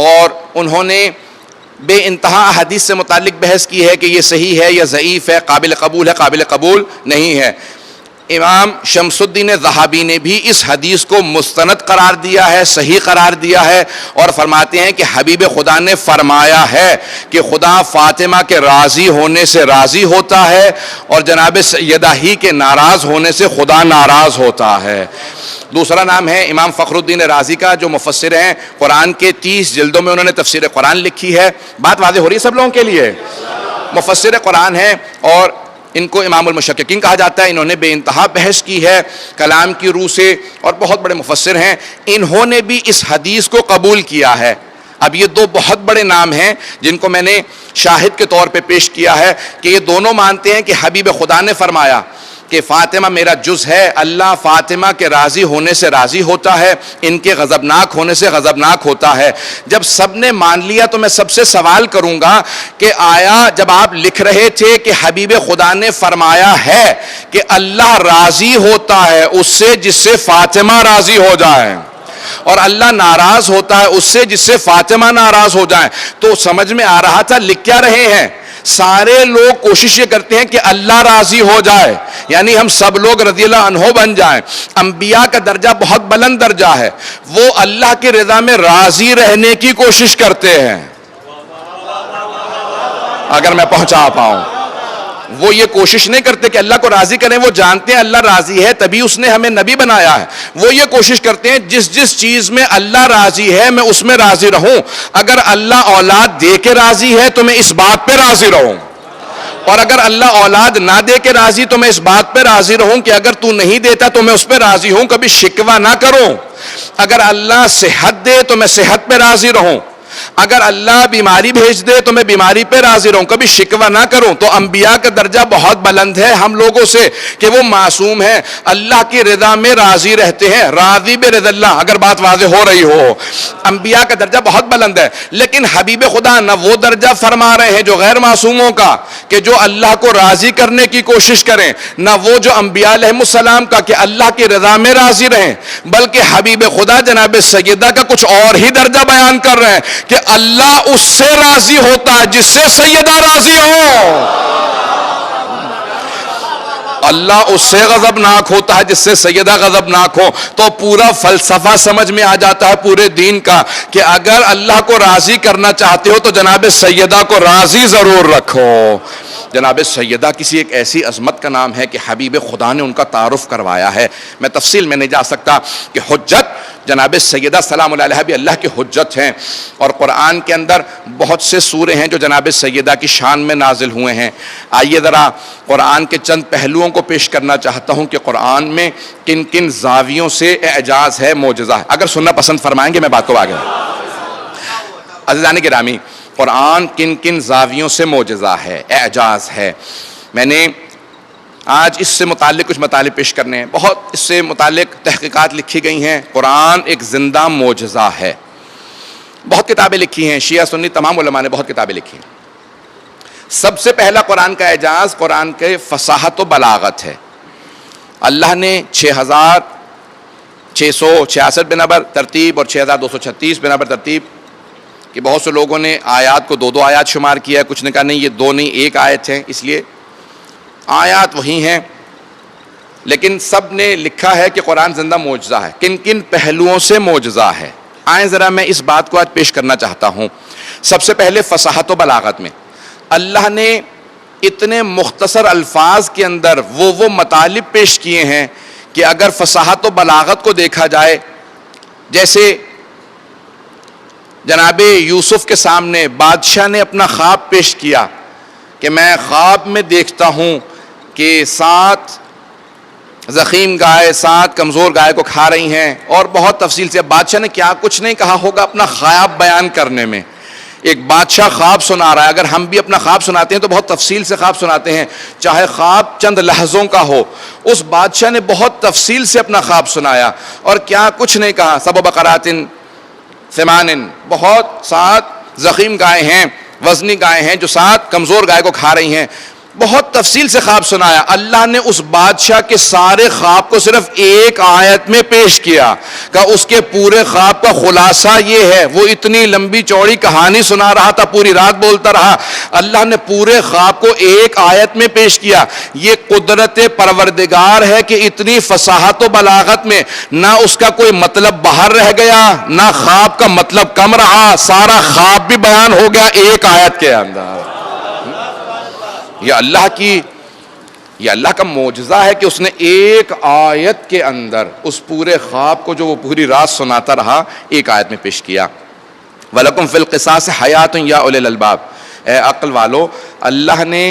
اور انہوں نے بے انتہا حدیث سے متعلق بحث کی ہے کہ یہ صحیح ہے یا ضعیف ہے، قابل قبول ہے قابل قبول نہیں ہے. امام شمس الدین ذہبی نے بھی اس حدیث کو مستند قرار دیا ہے، صحیح قرار دیا ہے اور فرماتے ہیں کہ حبیب خدا نے فرمایا ہے کہ خدا فاطمہ کے راضی ہونے سے راضی ہوتا ہے اور جناب سیدہ ہی کے ناراض ہونے سے خدا ناراض ہوتا ہے. دوسرا نام ہے امام فخر الدین رازی کا، جو مفسر ہیں. قرآن کے 30 جلدوں میں انہوں نے تفسیر قرآن لکھی ہے. بات واضح ہو رہی ہے سب لوگوں کے لیے؟ مفسر قرآن ہے اور ان کو امام المشککین کہا جاتا ہے. انہوں نے بے انتہا بحث کی ہے کلام کی روح سے اور بہت بڑے مفسر ہیں. انہوں نے بھی اس حدیث کو قبول کیا ہے. اب یہ دو بہت بڑے نام ہیں جن کو میں نے شاہد کے طور پہ پیش کیا ہے کہ یہ دونوں مانتے ہیں کہ حبیب خدا نے فرمایا کہ فاطمہ میرا جز ہے، اللہ فاطمہ کے راضی ہونے سے راضی ہوتا ہے، ان کے غضبناک ہونے سے غضبناک ہوتا ہے. جب سب نے مان لیا تو میں سب سے سوال کروں گا کہ آیا جب آپ لکھ رہے تھے کہ حبیب خدا نے فرمایا ہے کہ اللہ راضی ہوتا ہے اس سے جس سے فاطمہ راضی ہو جائے اور اللہ ناراض ہوتا ہے اس سے جس سے فاطمہ ناراض ہو جائے، تو سمجھ میں آ رہا تھا لکھ کیا رہے ہیں؟ سارے لوگ کوشش یہ کرتے ہیں کہ اللہ راضی ہو جائے، یعنی ہم سب لوگ رضی اللہ عنہ بن جائیں. انبیاء کا درجہ بہت بلند درجہ ہے، وہ اللہ کی رضا میں راضی رہنے کی کوشش کرتے ہیں. اگر میں پہنچا پاؤں، وہ یہ کوشش نہیں کرتے کہ اللہ کو راضی کریں، وہ جانتے ہیں اللہ راضی ہے تبھی اس نے ہمیں نبی بنایا ہے. وہ یہ کوشش کرتے ہیں جس جس چیز میں اللہ راضی ہے میں اس میں راضی رہوں. اگر اللہ اولاد دے کے راضی ہے تو میں اس بات پہ راضی رہوں، اور اگر اللہ اولاد نہ دے کے راضی تو میں اس بات پہ راضی رہوں کہ اگر تو نہیں دیتا تو میں اس پہ راضی ہوں، کبھی شکوہ نہ کروں. اگر اللہ صحت دے تو میں صحت پہ راضی رہوں، اگر اللہ بیماری بھیج دے تو میں بیماری پہ راضی رہوں، کبھی شکوہ نہ کروں. تو انبیاء کا درجہ بہت بلند ہے ہم لوگوں سے کہ وہ معصوم ہیں، اللہ کی رضا میں راضی رہتے ہیں، راضی برضا اللہ. اگر بات واضح ہو رہی ہو، انبیاء کا درجہ بہت بلند ہے. لیکن حبیب خدا نہ وہ درجہ فرما رہے ہیں جو غیر معصوموں کا کہ جو اللہ کو راضی کرنے کی کوشش کریں، نہ وہ جو انبیاء علیہ السلام کا کہ اللہ کی رضا میں راضی رہیں، بلکہ حبیب خدا جناب سیدہ کا کچھ اور ہی درجہ بیان کر رہے ہیں کہ اللہ اس سے راضی ہوتا ہے جس سے سیدہ راضی ہو، اللہ اس سے غضبناک ہوتا ہے جس سے سیدہ غضبناک ہو. تو پورا فلسفہ سمجھ میں آ جاتا ہے پورے دین کا کہ اگر اللہ کو راضی کرنا چاہتے ہو تو جناب سیدہ کو راضی ضرور رکھو. جناب سیدہ کسی ایک ایسی عظمت کا نام ہے کہ حبیب خدا نے ان کا تعارف کروایا ہے. میں تفصیل میں نہیں جا سکتا کہ حجت جناب سیدہ سلام اللہ علیہ بھی اللہ کی حجت ہیں، اور قرآن کے اندر بہت سے سورے ہیں جو جناب سیدہ کی شان میں نازل ہوئے ہیں. آئیے ذرا قرآن کے چند پہلوؤں کو پیش کرنا چاہتا ہوں کہ قرآن میں کن کن زاویوں سے اعجاز ہے، معجزہ ہے. اگر سننا پسند فرمائیں گے میں بات کو آگے. عزیزان گرامی، قرآن کن کن زاویوں سے معجزہ ہے، اعجاز ہے. میں نے آج اس سے متعلق کچھ مطالب پیش کرنے ہیں. بہت اس سے متعلق تحقیقات لکھی گئی ہیں. قرآن ایک زندہ معجزہ ہے. بہت کتابیں لکھی ہیں، شیعہ سنی تمام علماء نے بہت کتابیں لکھی ہیں. سب سے پہلا قرآن کا اعجاز قرآن کے فصاحت و بلاغت ہے. اللہ نے 6666 بنابر ترتیب اور 6236 بنابر ترتیب کہ بہت سے لوگوں نے آیات کو دو آیات شمار کیا ہے، کچھ نے کہا نہیں یہ دو نہیں ایک آیت ہے، اس لیے آیات وہی ہیں. لیکن سب نے لکھا ہے کہ قرآن زندہ معجزہ ہے. کن کن پہلوؤں سے معجزہ ہے، آئیں ذرا میں اس بات کو آج پیش کرنا چاہتا ہوں. سب سے پہلے فصاحت و بلاغت میں اللہ نے اتنے مختصر الفاظ کے اندر وہ مطالب پیش کیے ہیں کہ اگر فصاحت و بلاغت کو دیکھا جائے، جیسے جناب یوسف کے سامنے بادشاہ نے اپنا خواب پیش کیا کہ میں خواب میں دیکھتا ہوں کہ 7 زخیم گائے 7 کمزور گائے کو کھا رہی ہیں، اور بہت تفصیل سے بادشاہ نے کیا کچھ نہیں کہا ہوگا اپنا خواب بیان کرنے میں. ایک بادشاہ خواب سنا رہا ہے، اگر ہم بھی اپنا خواب سناتے ہیں تو بہت تفصیل سے خواب سناتے ہیں، چاہے خواب چند لحظوں کا ہو. اس بادشاہ نے بہت تفصیل سے اپنا خواب سنایا اور کیا کچھ نہیں کہا. سب بقرات ثمان، بہت 7 زخیم گائے ہیں، وزنی گائے ہیں جو 7 کمزور گائے کو کھا رہی ہیں. بہت تفصیل سے خواب سنایا. اللہ نے اس بادشاہ کے سارے خواب کو صرف ایک آیت میں پیش کیا کہ اس کے پورے خواب کا خلاصہ یہ ہے. وہ اتنی لمبی چوڑی کہانی سنا رہا تھا، پوری رات بولتا رہا، اللہ نے پورے خواب کو ایک آیت میں پیش کیا. یہ قدرت پروردگار ہے کہ اتنی فصاحت و بلاغت میں نہ اس کا کوئی مطلب باہر رہ گیا، نہ خواب کا مطلب کم رہا، سارا خواب بھی بیان ہو گیا ایک آیت کے اندر. یہ اللہ کا معجزہ ہے کہ اس نے ایک آیت کے اندر اس پورے خواب کو جو وہ پوری رات سناتا رہا ایک آیت میں پیش کیا. وَلَكُمْ فِي الْقِصَاصِ حَيَاتٌ يَا أُولِي الْأَلْبَابِ، اے عقل والو، اللہ نے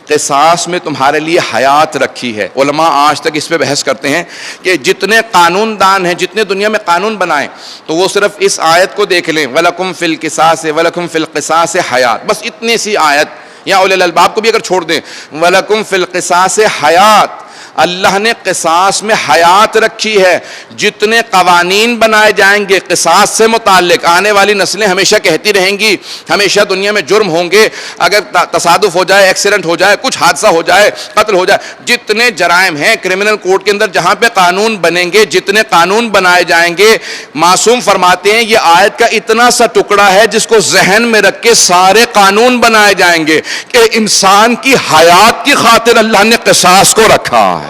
قصاص میں تمہارے لیے حیات رکھی ہے. علماء آج تک اس پہ بحث کرتے ہیں کہ جتنے قانون دان ہیں، جتنے دنیا میں قانون بنائیں، تو وہ صرف اس آیت کو دیکھ لیں، وَلَكُمْ فِي الْقِصَاصِ وَلَكُمْ فِي الْقِصَاصِ حَيَات، بس اتنی سی آیت، یا اولی الالباب کو بھی اگر چھوڑ دیں، وَلَكُمْ فِي الْقِصَاصِ حَيَات، اللہ نے قصاص میں حیات رکھی ہے. جتنے قوانین بنائے جائیں گے قصاص سے متعلق، آنے والی نسلیں ہمیشہ کہتی رہیں گی، ہمیشہ دنیا میں جرم ہوں گے، اگر تصادف ہو جائے، ایکسیڈنٹ ہو جائے، کچھ حادثہ ہو جائے، قتل ہو جائے، جتنے جرائم ہیں کرمنل کوڈ کے اندر جہاں پہ قانون بنیں گے، جتنے قانون بنائے جائیں گے، معصوم فرماتے ہیں یہ آیت کا اتنا سا ٹکڑا ہے جس کو ذہن میں رکھ کے سارے قانون بنائے جائیں گے کہ انسان کی حیات کی خاطر اللہ نے قصاص کو رکھا ہے.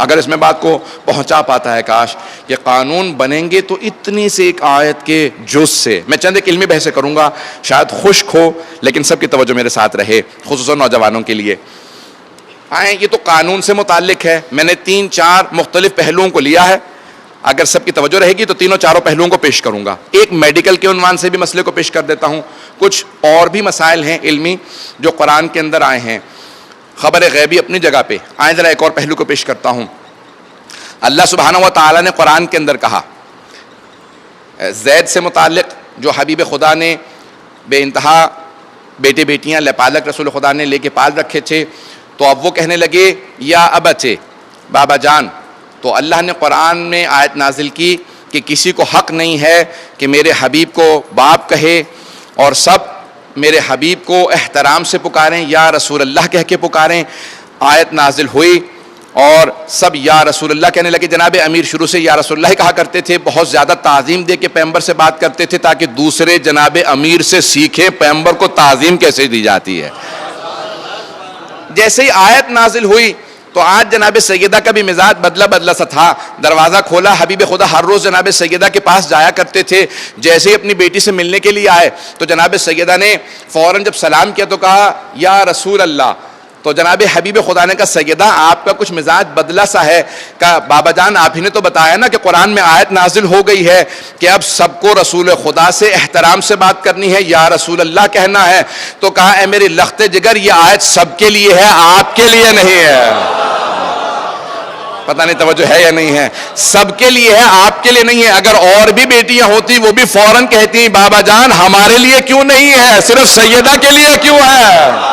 اگر اس میں بات کو پہنچا پاتا ہے، کاش کہ قانون بنیں گے تو اتنی سی ایک آیت کے جز سے. میں چند ایک علمی بحثیں کروں گا، شاید خشک ہو لیکن سب کی توجہ میرے ساتھ رہے، خصوصاً نوجوانوں کے لیے. آئیں، یہ تو قانون سے متعلق ہے، میں نے 3-4 مختلف پہلوؤں کو لیا ہے، اگر سب کی توجہ رہے گی تو تینوں چاروں پہلوؤں کو پیش کروں گا. ایک میڈیکل کے عنوان سے بھی مسئلے کو پیش کر دیتا ہوں، کچھ اور بھی مسائل ہیں علمی جو قرآن کے اندر آئے ہیں. خبر غیبی اپنی جگہ پہ، آئیں ذرا ایک اور پہلو کو پیش کرتا ہوں. اللہ سبحانہ و تعالیٰ نے قرآن کے اندر کہا زید سے متعلق، جو حبیب خدا نے بے انتہا بیٹے بیٹیاں لپالک رسول خدا نے لے کے پال رکھے تھے، تو اب وہ کہنے لگے یا ابتے، بابا جان. تو اللہ نے قرآن میں آیت نازل کی کہ کسی کو حق نہیں ہے کہ میرے حبیب کو باپ کہے، اور سب میرے حبیب کو احترام سے پکاریں، یا رسول اللہ کہہ کے پکاریں. آیت نازل ہوئی اور سب یا رسول اللہ کہنے لگے. جناب امیر شروع سے یا رسول اللہ کہا کرتے تھے، بہت زیادہ تعظیم دے کے پیغمبر سے بات کرتے تھے تاکہ دوسرے جناب امیر سے سیکھیں پیغمبر کو تعظیم کیسے دی جاتی ہے. جیسے ہی آیت نازل ہوئی تو آج جناب سیدہ کا بھی مزاج بدلا سا تھا. دروازہ کھولا، حبیب خدا ہر روز جناب سیدہ کے پاس جایا کرتے تھے. جیسے ہی اپنی بیٹی سے ملنے کے لیے آئے تو جناب سیدہ نے فوراً جب سلام کیا تو کہا یا رسول اللہ. تو جناب حبیب خدا نے کہا سیدہ آپ کا کچھ مزاج بدلا سا ہے. کہا بابا جان آپ ہی نے تو بتایا نا کہ قرآن میں آیت نازل ہو گئی ہے کہ اب سب کو رسول خدا سے احترام سے بات کرنی ہے، یا رسول اللہ کہنا ہے. تو کہا اے میری لخت جگر، یہ آیت سب کے لیے ہے، آپ کے لیے نہیں ہے. پتہ نہیں توجہ ہے یا نہیں ہے، سب کے لیے ہے، آپ کے لیے نہیں ہے. اگر اور بھی بیٹیاں ہوتی وہ بھی فوراً کہتی بابا جان ہمارے لیے کیوں نہیں ہے، صرف سیدہ کے لیے کیوں ہے.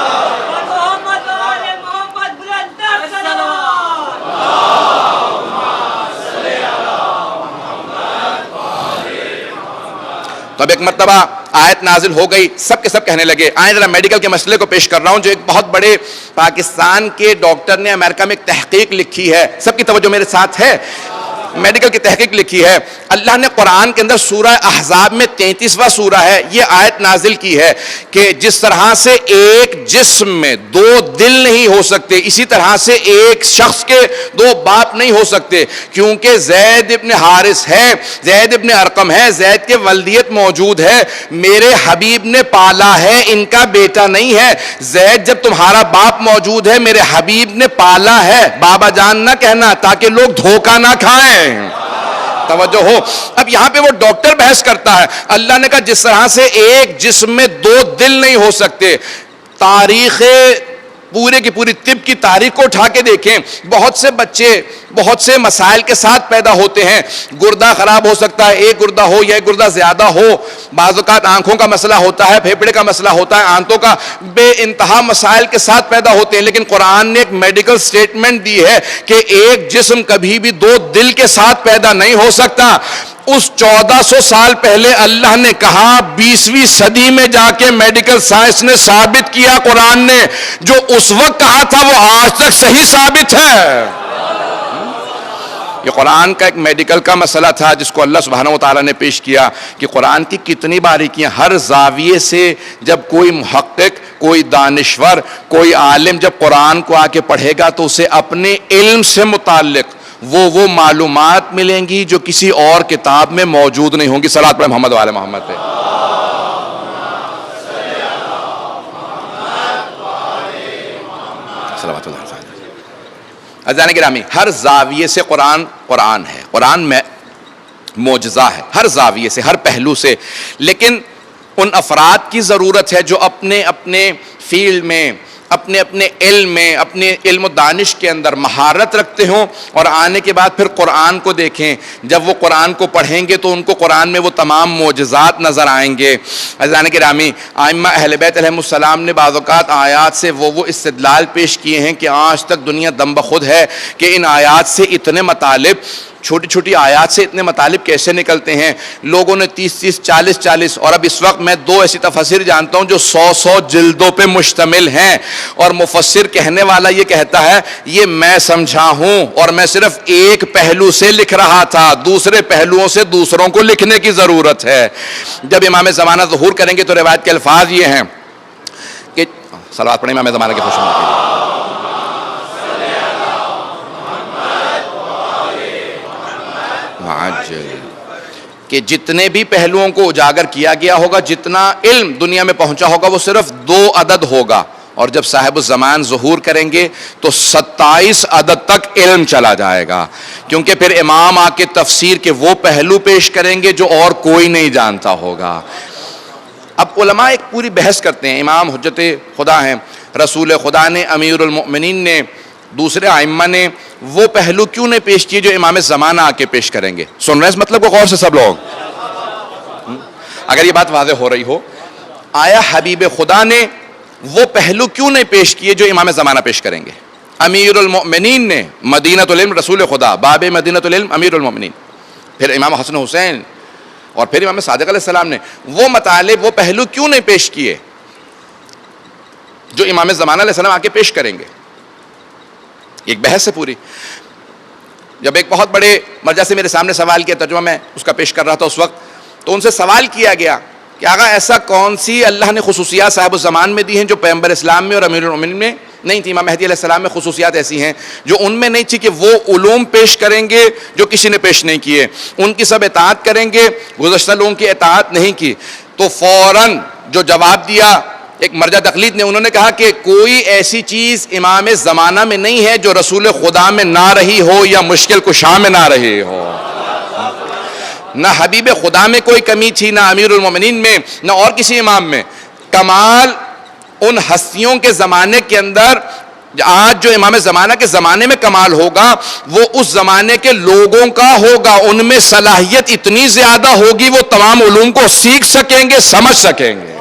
تو اب ایک مرتبہ آیت نازل ہو گئی، سب کے سب کہنے لگے. آئیں ذرا میڈیکل کے مسئلے کو پیش کر رہا ہوں جو ایک بہت بڑے پاکستان کے ڈاکٹر نے امریکہ میں ایک تحقیق لکھی ہے. سب کی توجہ میرے ساتھ ہے. میڈیکل کی تحقیق لکھی ہے. اللہ نے قرآن کے اندر سورہ احزاب میں 33واں سورہ ہے, یہ آیت نازل کی ہے کہ جس طرح سے ایک جسم میں دو دل نہیں ہو سکتے, اسی طرح سے ایک شخص کے دو باپ نہیں ہو سکتے, کیونکہ زید ابن حارث ہے, زید ابن ارقم ہے, زید کے ولدیت موجود ہے, میرے حبیب نے پالا ہے, ان کا بیٹا نہیں ہے. زید جب تمہارا باپ موجود ہے, میرے حبیب نے پالا ہے, بابا جان نہ کہنا تاکہ لوگ دھوکہ نہ کھائیں. توجہ ہو. اب یہاں پہ وہ ڈاکٹر بحث کرتا ہے, اللہ نے کہا جس طرح سے ایک جسم میں دو دل نہیں ہو سکتے. تاریخ پورے کی پوری طب کی تاریخ کو اٹھا کے دیکھیں, بہت سے بچے بہت سے مسائل کے ساتھ پیدا ہوتے ہیں. گردہ خراب ہو سکتا ہے, ایک گردہ ہو یا ایک گردہ زیادہ ہو, بعض اوقات آنکھوں کا مسئلہ ہوتا ہے, پھیپھڑے کا مسئلہ ہوتا ہے, آنتوں کا, بے انتہا مسائل کے ساتھ پیدا ہوتے ہیں. لیکن قرآن نے ایک میڈیکل سٹیٹمنٹ دی ہے کہ ایک جسم کبھی بھی دو دل کے ساتھ پیدا نہیں ہو سکتا. اس 1400 سال پہلے اللہ نے کہا, 20ویں صدی میں جا کے میڈیکل سائنس نے ثابت کیا, قرآن نے جو اس وقت کہا تھا وہ آج تک صحیح ثابت ہے. یہ قرآن کا ایک میڈیکل کا مسئلہ تھا جس کو اللہ سبحانہ وتعالی نے پیش کیا کہ قرآن کی کتنی باریکیاں, ہر زاویے سے جب کوئی محقق, کوئی دانشور, کوئی عالم جب قرآن کو آ کے پڑھے گا تو اسے اپنے علم سے متعلق وہ معلومات ملیں گی جو کسی اور کتاب میں موجود نہیں ہوں گی. صلوات پڑھیں محمد وعلی محمد پہ. صلوات اللہ. عزیزان گرامی, ہر زاویے سے قرآن ہے, قرآن میں معجزہ ہے, ہر زاویے سے, ہر پہلو سے. لیکن ان افراد کی ضرورت ہے جو اپنے اپنے فیلڈ میں, اپنے اپنے علم میں, اپنے علم و دانش کے اندر مہارت رکھتے ہوں, اور آنے کے بعد پھر قرآن کو دیکھیں. جب وہ قرآن کو پڑھیں گے تو ان کو قرآن میں وہ تمام معجزات نظر آئیں گے. عزیزان گرامی, ائمہ اہل بیت علیہم السلام نے بعض اوقات آیات سے وہ استدلال پیش کیے ہیں کہ آج تک دنیا دم بخود ہے کہ ان آیات سے اتنے مطالب, چھوٹی چھوٹی آیات سے اتنے مطالب کیسے نکلتے ہیں. لوگوں نے 30 40 اور اب اس وقت میں 2 ایسی تفسیر جانتا ہوں جو 100 جلدوں پہ مشتمل ہیں, اور مفسر کہنے والا یہ کہتا ہے یہ میں سمجھا ہوں اور میں صرف ایک پہلو سے لکھ رہا تھا, دوسرے پہلوؤں سے دوسروں کو لکھنے کی ضرورت ہے. جب امام زمانہ ظہور کریں گے تو روایت کے الفاظ یہ ہیں کہ صلوات پڑھیں امام زمانہ کے خوش ہونے کے لیے. کہ جتنے بھی پہلوؤں کو اجاگر کیا گیا ہوگا, جتنا علم دنیا میں پہنچا ہوگا, وہ صرف 2 عدد ہوگا, اور جب صاحب الزمان ظہور کریں گے تو 27 عدد تک علم چلا جائے گا, کیونکہ پھر امام آ کے تفسیر کے وہ پہلو پیش کریں گے جو اور کوئی نہیں جانتا ہوگا. اب علماء ایک پوری بحث کرتے ہیں, امام حجت خدا ہیں, رسول خدا نے, امیر المؤمنین نے, دوسرے ائمہ نے وہ پہلو کیوں نہیں پیش کیے جو امام زمانہ آ کے پیش کریں گے. سن رہے ہیں اس مطلب کو غور سے سب لوگ؟ اگر یہ بات واضح ہو رہی ہو, آیا حبیب خدا نے وہ پہلو کیوں نہیں پیش کیے جو امام زمانہ پیش کریں گے؟ امیر المؤمنین نے, مدینۃ العلم رسول خدا, باب مدینۃ العلم امیر المؤمنین, پھر امام حسن حسین اور پھر امام صادق علیہ السلام نے وہ مطالب, وہ پہلو کیوں نہیں پیش کیے جو امام زمانہ علیہ السلام آ کے پیش کریں گے؟ ایک بحث ہے پوری. جب ایک بہت بڑے مرجع سے میرے سامنے سوال کیا, ترجمہ میں اس کا پیش کر رہا تھا اس وقت, تو ان سے سوال کیا گیا کہ آقا ایسا کون سی اللہ نے خصوصیات صاحب الزمان میں دی ہیں جو پیغمبر اسلام میں اور امیر المؤمنین میں نہیں تھی؟ امام مہدی علیہ السلام میں خصوصیات ایسی ہیں جو ان میں نہیں تھی کہ وہ علوم پیش کریں گے جو کسی نے پیش نہیں کیے, ان کی سب اطاعت کریں گے, گزشتہ لوگوں کی اطاعت نہیں کی. تو فوراً جو جواب دیا ایک مرجع تقلید نے, انہوں نے کہا کہ کوئی ایسی چیز امام زمانہ میں نہیں ہے جو رسول خدا میں نہ رہی ہو یا مشکل کشا میں نہ رہی ہو. نہ حبیب خدا میں کوئی کمی تھی, نہ امیر المومنین میں, نہ اور کسی امام میں. کمال ان ہستیوں کے زمانے کے اندر, آج جو امام زمانہ کے زمانے میں کمال ہوگا وہ اس زمانے کے لوگوں کا ہوگا. ان میں صلاحیت اتنی زیادہ ہوگی وہ تمام علوم کو سیکھ سکیں گے, سمجھ سکیں گے.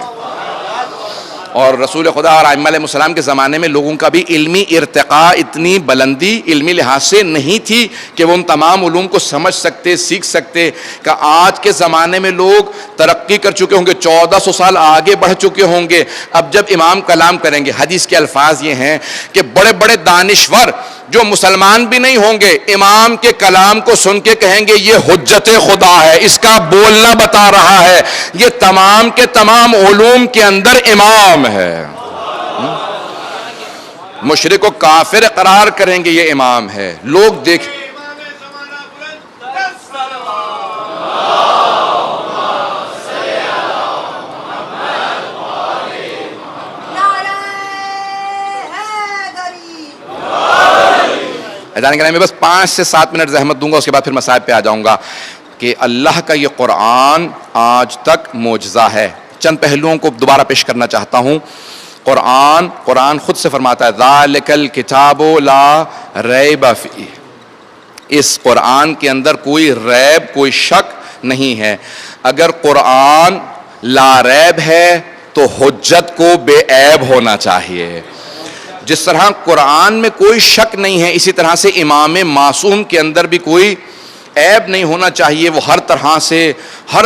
اور رسول خدا اور ائمہ علیہ السلام کے زمانے میں لوگوں کا بھی علمی ارتقاء, اتنی بلندی علمی لحاظ سے نہیں تھی کہ وہ ان تمام علوم کو سمجھ سکتے, سیکھ سکتے. کہ آج کے زمانے میں لوگ ترقی کر چکے ہوں گے, 1400 سال آگے بڑھ چکے ہوں گے. اب جب امام کلام کریں گے, حدیث کے الفاظ یہ ہیں کہ بڑے بڑے دانشور جو مسلمان بھی نہیں ہوں گے امام کے کلام کو سن کے کہیں گے یہ حجت خدا ہے، اس کا بولنا بتا رہا ہے، یہ تمام کے تمام علوم کے اندر امام ہے۔ مشرک و کافر قرار کریں گے یہ امام ہے۔ لوگ دیکھ میں بس 5 سے 7 منٹ زحمت دوں گا، اس کے بعد پھر مسائل پہ آ جاؤں گا کہ اللہ کا یہ قرآن آج تک معجزہ ہے۔ چند پہلوؤں کو دوبارہ پیش کرنا چاہتا ہوں۔ قرآن خود سے فرماتا ہے ذالک الکتاب لا ریب فیہ، اس قرآن کے اندر کوئی ریب، کوئی شک نہیں ہے۔ اگر قرآن لا ریب ہے تو حجت کو بے عیب ہونا چاہیے۔ جس طرح قرآن میں کوئی شک نہیں ہے، اسی طرح سے امام معصوم کے اندر بھی کوئی عیب نہیں ہونا چاہیے۔ وہ ہر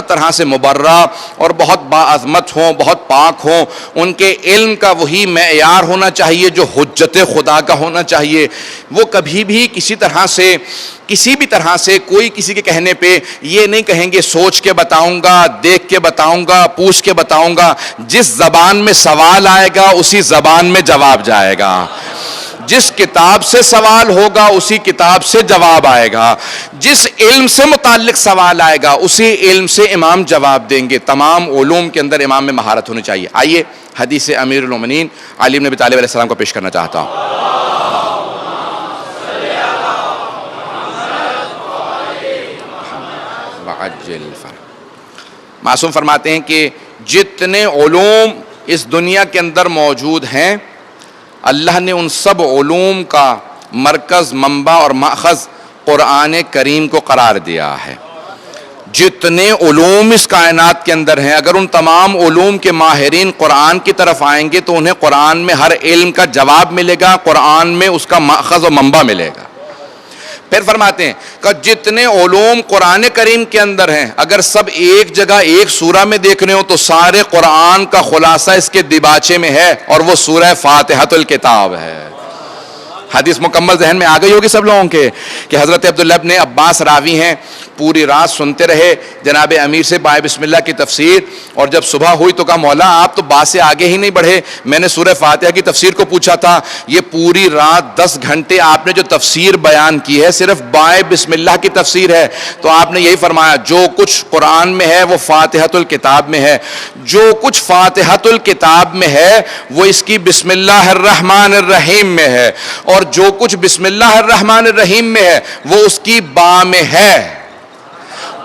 طرح سے مبرہ اور بہت باعظمت ہوں، بہت پاک ہوں۔ ان کے علم کا وہی معیار ہونا چاہیے جو حجت خدا کا ہونا چاہیے۔ وہ کبھی بھی کسی بھی طرح سے کوئی کسی کے کہنے پہ یہ نہیں کہیں گے سوچ کے بتاؤں گا، دیکھ کے بتاؤں گا، پوچھ کے بتاؤں گا۔ جس زبان میں سوال آئے گا اسی زبان میں جواب جائے گا، جس کتاب سے سوال ہوگا اسی کتاب سے جواب آئے گا، جس علم سے متعلق سوال آئے گا اسی علم سے امام جواب دیں گے۔ تمام علوم کے اندر امام میں مہارت ہونی چاہیے۔ آئیے حدیث امیر المومنین علی بن ابی طالب علیہ السلام کو پیش کرنا چاہتا ہوں۔ معصوم فرماتے ہیں کہ جتنے علوم اس دنیا کے اندر موجود ہیں اللہ نے ان سب علوم کا مرکز، منبع اور ماخذ قرآن کریم کو قرار دیا ہے۔ جتنے علوم اس کائنات کے اندر ہیں اگر ان تمام علوم کے ماہرین قرآن کی طرف آئیں گے تو انہیں قرآن میں ہر علم کا جواب ملے گا، قرآن میں اس کا ماخذ و منبع ملے گا۔ پھر فرماتے ہیں کہ جتنے علوم قرآن کریم کے اندر ہیں اگر سب ایک جگہ ایک سورہ میں دیکھ رہے ہو تو سارے قرآن کا خلاصہ اس کے دیباچے میں ہے، اور وہ سورہ فاتحۃ الکتاب ہے۔ حدیث مکمل ذہن میں آ گئی ہوگی سب لوگوں کے کہ حضرت عبداللہ ابن عباس راوی ہیں، پوری رات سنتے رہے جناب امیر سے بائے بسم اللہ کی تفسیر، اور جب صبح ہوئی تو کہا مولا آپ تو با سے آگے ہی نہیں بڑھے، میں نے سورہ فاتحہ کی تفسیر کو پوچھا تھا، یہ پوری رات 10 گھنٹے آپ نے جو تفسیر بیان کی ہے صرف بائے بسم اللہ کی تفسیر ہے، تو آپ نے یہی فرمایا جو کچھ قرآن میں ہے وہ فاتحۃ الکتاب میں ہے، جو کچھ فاتحۃ الکتاب میں ہے وہ اس کی بسم اللہ الرحمن الرحیم میں ہے، اور جو کچھ بسم اللہ الرحمن الرحیم میں ہے وہ اس کی با میں ہے،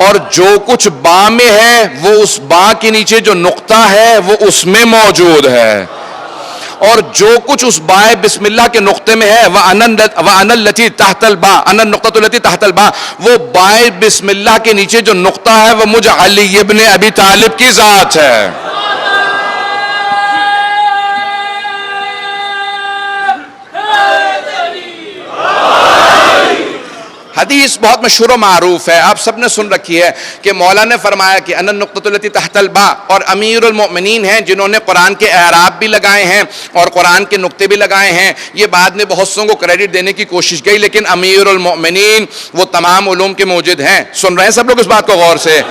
اور جو کچھ با میں ہے وہ اس با کے نیچے جو نقطہ ہے وہ اس میں موجود ہے، اور جو کچھ اس بائے بسم اللہ کے نقطے میں ہے وَأَنَا الَّتِي تَحْتَ الْبَاء أَنَا النُّقْطَةُ الَّتِي تَحْتَ الْبَاء، وہ بائے بسم اللہ کے نیچے جو نقطہ ہے وہ مجھ علی ابن ابی طالب کی ذات ہے۔ حدیث بہت مشہور و معروف ہے، آپ سب نے سن رکھی ہے کہ مولا نے فرمایا کہ انا النقطۃ التی تحت الباء، اور امیر المؤمنین ہیں جنہوں نے قرآن کے اعراب بھی لگائے ہیں اور قرآن کے نقطے بھی لگائے ہیں۔ یہ بعد میں بہت سوں کو کریڈٹ دینے کی کوشش کی لیکن امیر المؤمنین وہ تمام علوم کے موجد ہیں۔ سن رہے ہیں سب لوگ اس بات کو غور سے؟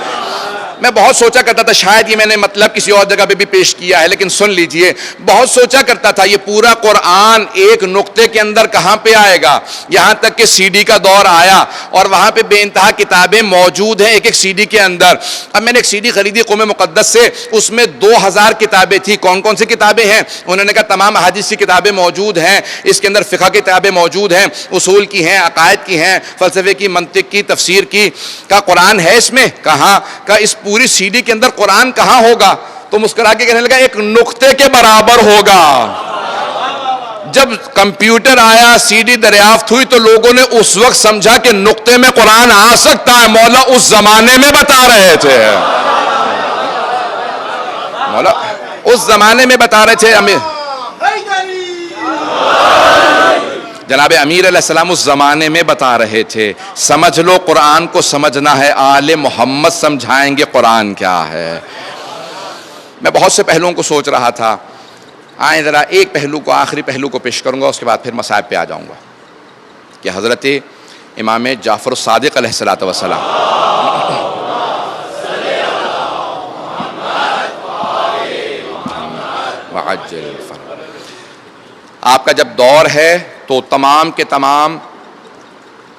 میں بہت سوچا کرتا تھا، شاید یہ میں نے مطلب کسی اور جگہ پہ بھی پیش کیا ہے لیکن سن لیجئے، بہت سوچا کرتا تھا یہ پورا قرآن ایک نقطے کے اندر کہاں پہ آئے گا، یہاں تک کہ سی ڈی کا دور آیا اور وہاں پہ بے انتہا کتابیں موجود ہیں ایک سی ڈی کے اندر۔ اب میں نے ایک سی ڈی خریدی قوم مقدس سے، اس میں 2000 کتابیں تھی۔ کون کون سی کتابیں ہیں؟ انہوں نے کہا تمام احادیث کی کتابیں موجود ہیں، اس کے اندر فقہ کی کتابیں موجود ہیں، اصول کی ہیں، عقائد کی ہیں، فلسفے کی، منطق کی، تفسیر کی۔ کہا قرآن ہے اس میں؟ کہاں؟ کہا اس پوری سی ڈی کے اندر قرآن کہاں ہوگا؟ تو مسکرا کے کہنے لگا ایک نقطے کے برابر ہوگا۔ جب کمپیوٹر آیا، سی ڈی دریافت ہوئی تو لوگوں نے اس وقت سمجھا کہ نقطے میں قرآن آ سکتا ہے، مولا اس زمانے میں بتا رہے تھے، مولا اس زمانے میں بتا رہے تھے۔ جناب امیر علیہ السلام اس زمانے میں بتا رہے تھے۔ سمجھ لو قرآن کو سمجھنا ہے، آل محمد سمجھائیں گے قرآن کیا ہے۔ میں بہت سے پہلوؤں کو سوچ رہا تھا، آئیں ذرا ایک پہلو کو، آخری پہلو کو پیش کروں گا، اس کے بعد پھر مصائب پہ آ جاؤں گا۔ کہ حضرت امام جعفر الصادق علیہ الصلوۃ والسلام وعجل فرج، آپ کا جب دور ہے تو تمام کے تمام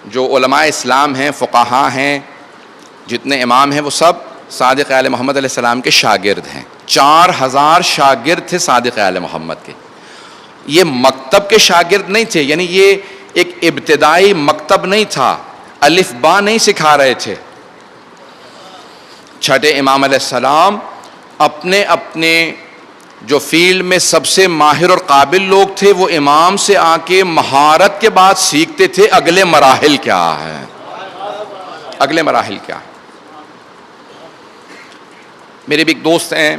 جو علماء اسلام ہیں، فقہاء ہیں، جتنے امام ہیں، وہ سب صادق آل محمد علیہ السلام کے شاگرد ہیں. 4000 شاگرد تھے صادق آل محمد کے. یہ مکتب کے شاگرد نہیں تھے، یعنی یہ ایک ابتدائی مکتب نہیں تھا، الف با نہیں سکھا رہے تھے. چھٹے امام علیہ السلام اپنے اپنے جو فیلڈ میں سب سے ماہر اور قابل لوگ تھے وہ امام سے آ کے مہارت کے بعد سیکھتے تھے اگلے مراحل کیا ہے، اگلے مراحل کیا ہے. میرے بھی ایک دوست ہیں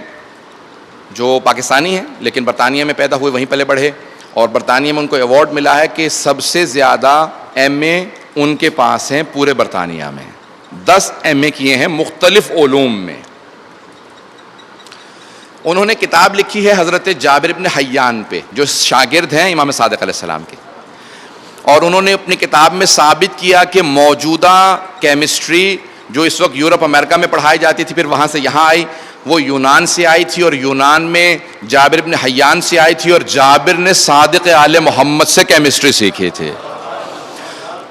جو پاکستانی ہیں لیکن برطانیہ میں پیدا ہوئے، وہیں پلے بڑھے، اور برطانیہ میں ان کو ایوارڈ ملا ہے کہ سب سے زیادہ ایم اے ان کے پاس ہیں پورے برطانیہ میں. 10 ایم اے کیے ہیں مختلف علوم میں. انہوں نے کتاب لکھی ہے حضرت جابر بن حیان پہ، جو شاگرد ہیں امام صادق علیہ السلام کے، اور انہوں نے اپنی کتاب میں ثابت کیا کہ موجودہ کیمسٹری جو اس وقت یورپ امریکہ میں پڑھائی جاتی تھی، پھر وہاں سے یہاں آئی، وہ یونان سے آئی تھی، اور یونان میں جابر بن حیان سے آئی تھی، اور جابر نے صادق آل محمد سے کیمسٹری سیکھی تھی.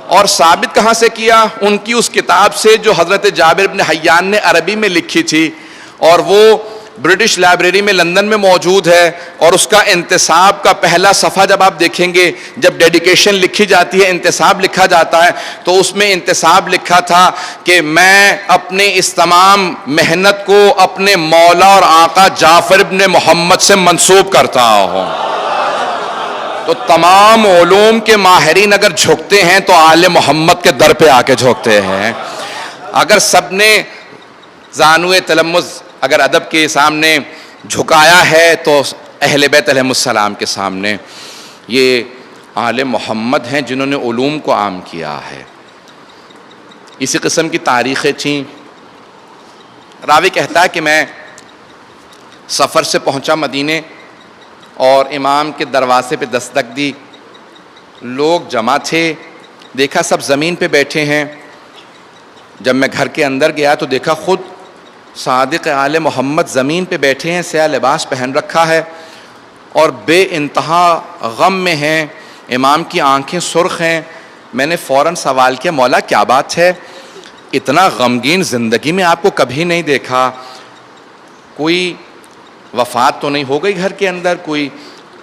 اور ثابت کہاں سے کیا؟ ان کی اس کتاب سے جو حضرت جابر بن حیان نے عربی میں لکھی تھی، اور وہ برٹش لائبریری میں لندن میں موجود ہے. اور اس کا انتصاب کا پہلا صفحہ جب آپ دیکھیں گے، جب ڈیڈیکیشن لکھی جاتی ہے، انتصاب لکھا جاتا ہے، تو اس میں انتصاب لکھا تھا کہ میں اپنے اس تمام محنت کو اپنے مولا اور آقا جعفر بن محمد سے منسوب کرتا ہوں. تو تمام علوم کے ماہرین اگر جھکتے ہیں تو آل محمد کے در پہ آ کے جھکتے ہیں. اگر سب نے زانوئے تلمذ اگر ادب کے سامنے جھکایا ہے تو اہل بیت علیہ السلام کے سامنے یہ آل محمد ہیں جنہوں نے علوم کو عام کیا ہے. اسی قسم کی تاریخیں تھیں. راوی کہتا ہے کہ میں سفر سے پہنچا مدینے اور امام کے دروازے پہ دستک دی. لوگ جمع تھے، دیکھا سب زمین پہ بیٹھے ہیں. جب میں گھر کے اندر گیا تو دیکھا خود صادق آل محمد زمین پہ بیٹھے ہیں، سیاہ لباس پہن رکھا ہے اور بے انتہا غم میں ہیں. امام کی آنکھیں سرخ ہیں. میں نے فوراً سوال کیا، مولا کیا بات ہے؟ اتنا غمگین زندگی میں آپ کو کبھی نہیں دیکھا. کوئی وفات تو نہیں ہو گئی گھر کے اندر؟ کوئی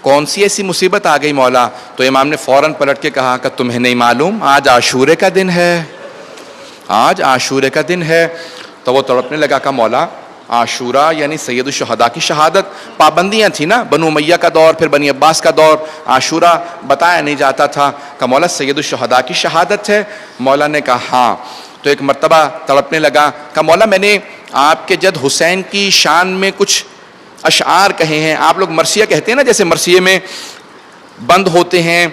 کون سی ایسی مصیبت آ گئی مولا؟ تو امام نے فوراً پلٹ کے کہا کہ تمہیں نہیں معلوم آج عاشورے کا دن ہے، آج عاشورے کا دن ہے. تو وہ تڑپنے لگا کہ مولا عاشورہ یعنی سید الشہداء کی شہادت. پابندیاں تھیں نا، بنو امیہ کا دور، پھر بنی عباس کا دور، عاشورہ بتایا نہیں جاتا تھا. کہ مولا سید الشہداء کی شہادت ہے؟ مولا نے کہا ہاں. تو ایک مرتبہ تڑپنے لگا کہ مولا میں نے آپ کے جد حسین کی شان میں کچھ اشعار کہے ہیں. آپ لوگ مرثیہ کہتے ہیں نا، جیسے مرثیے میں بند ہوتے ہیں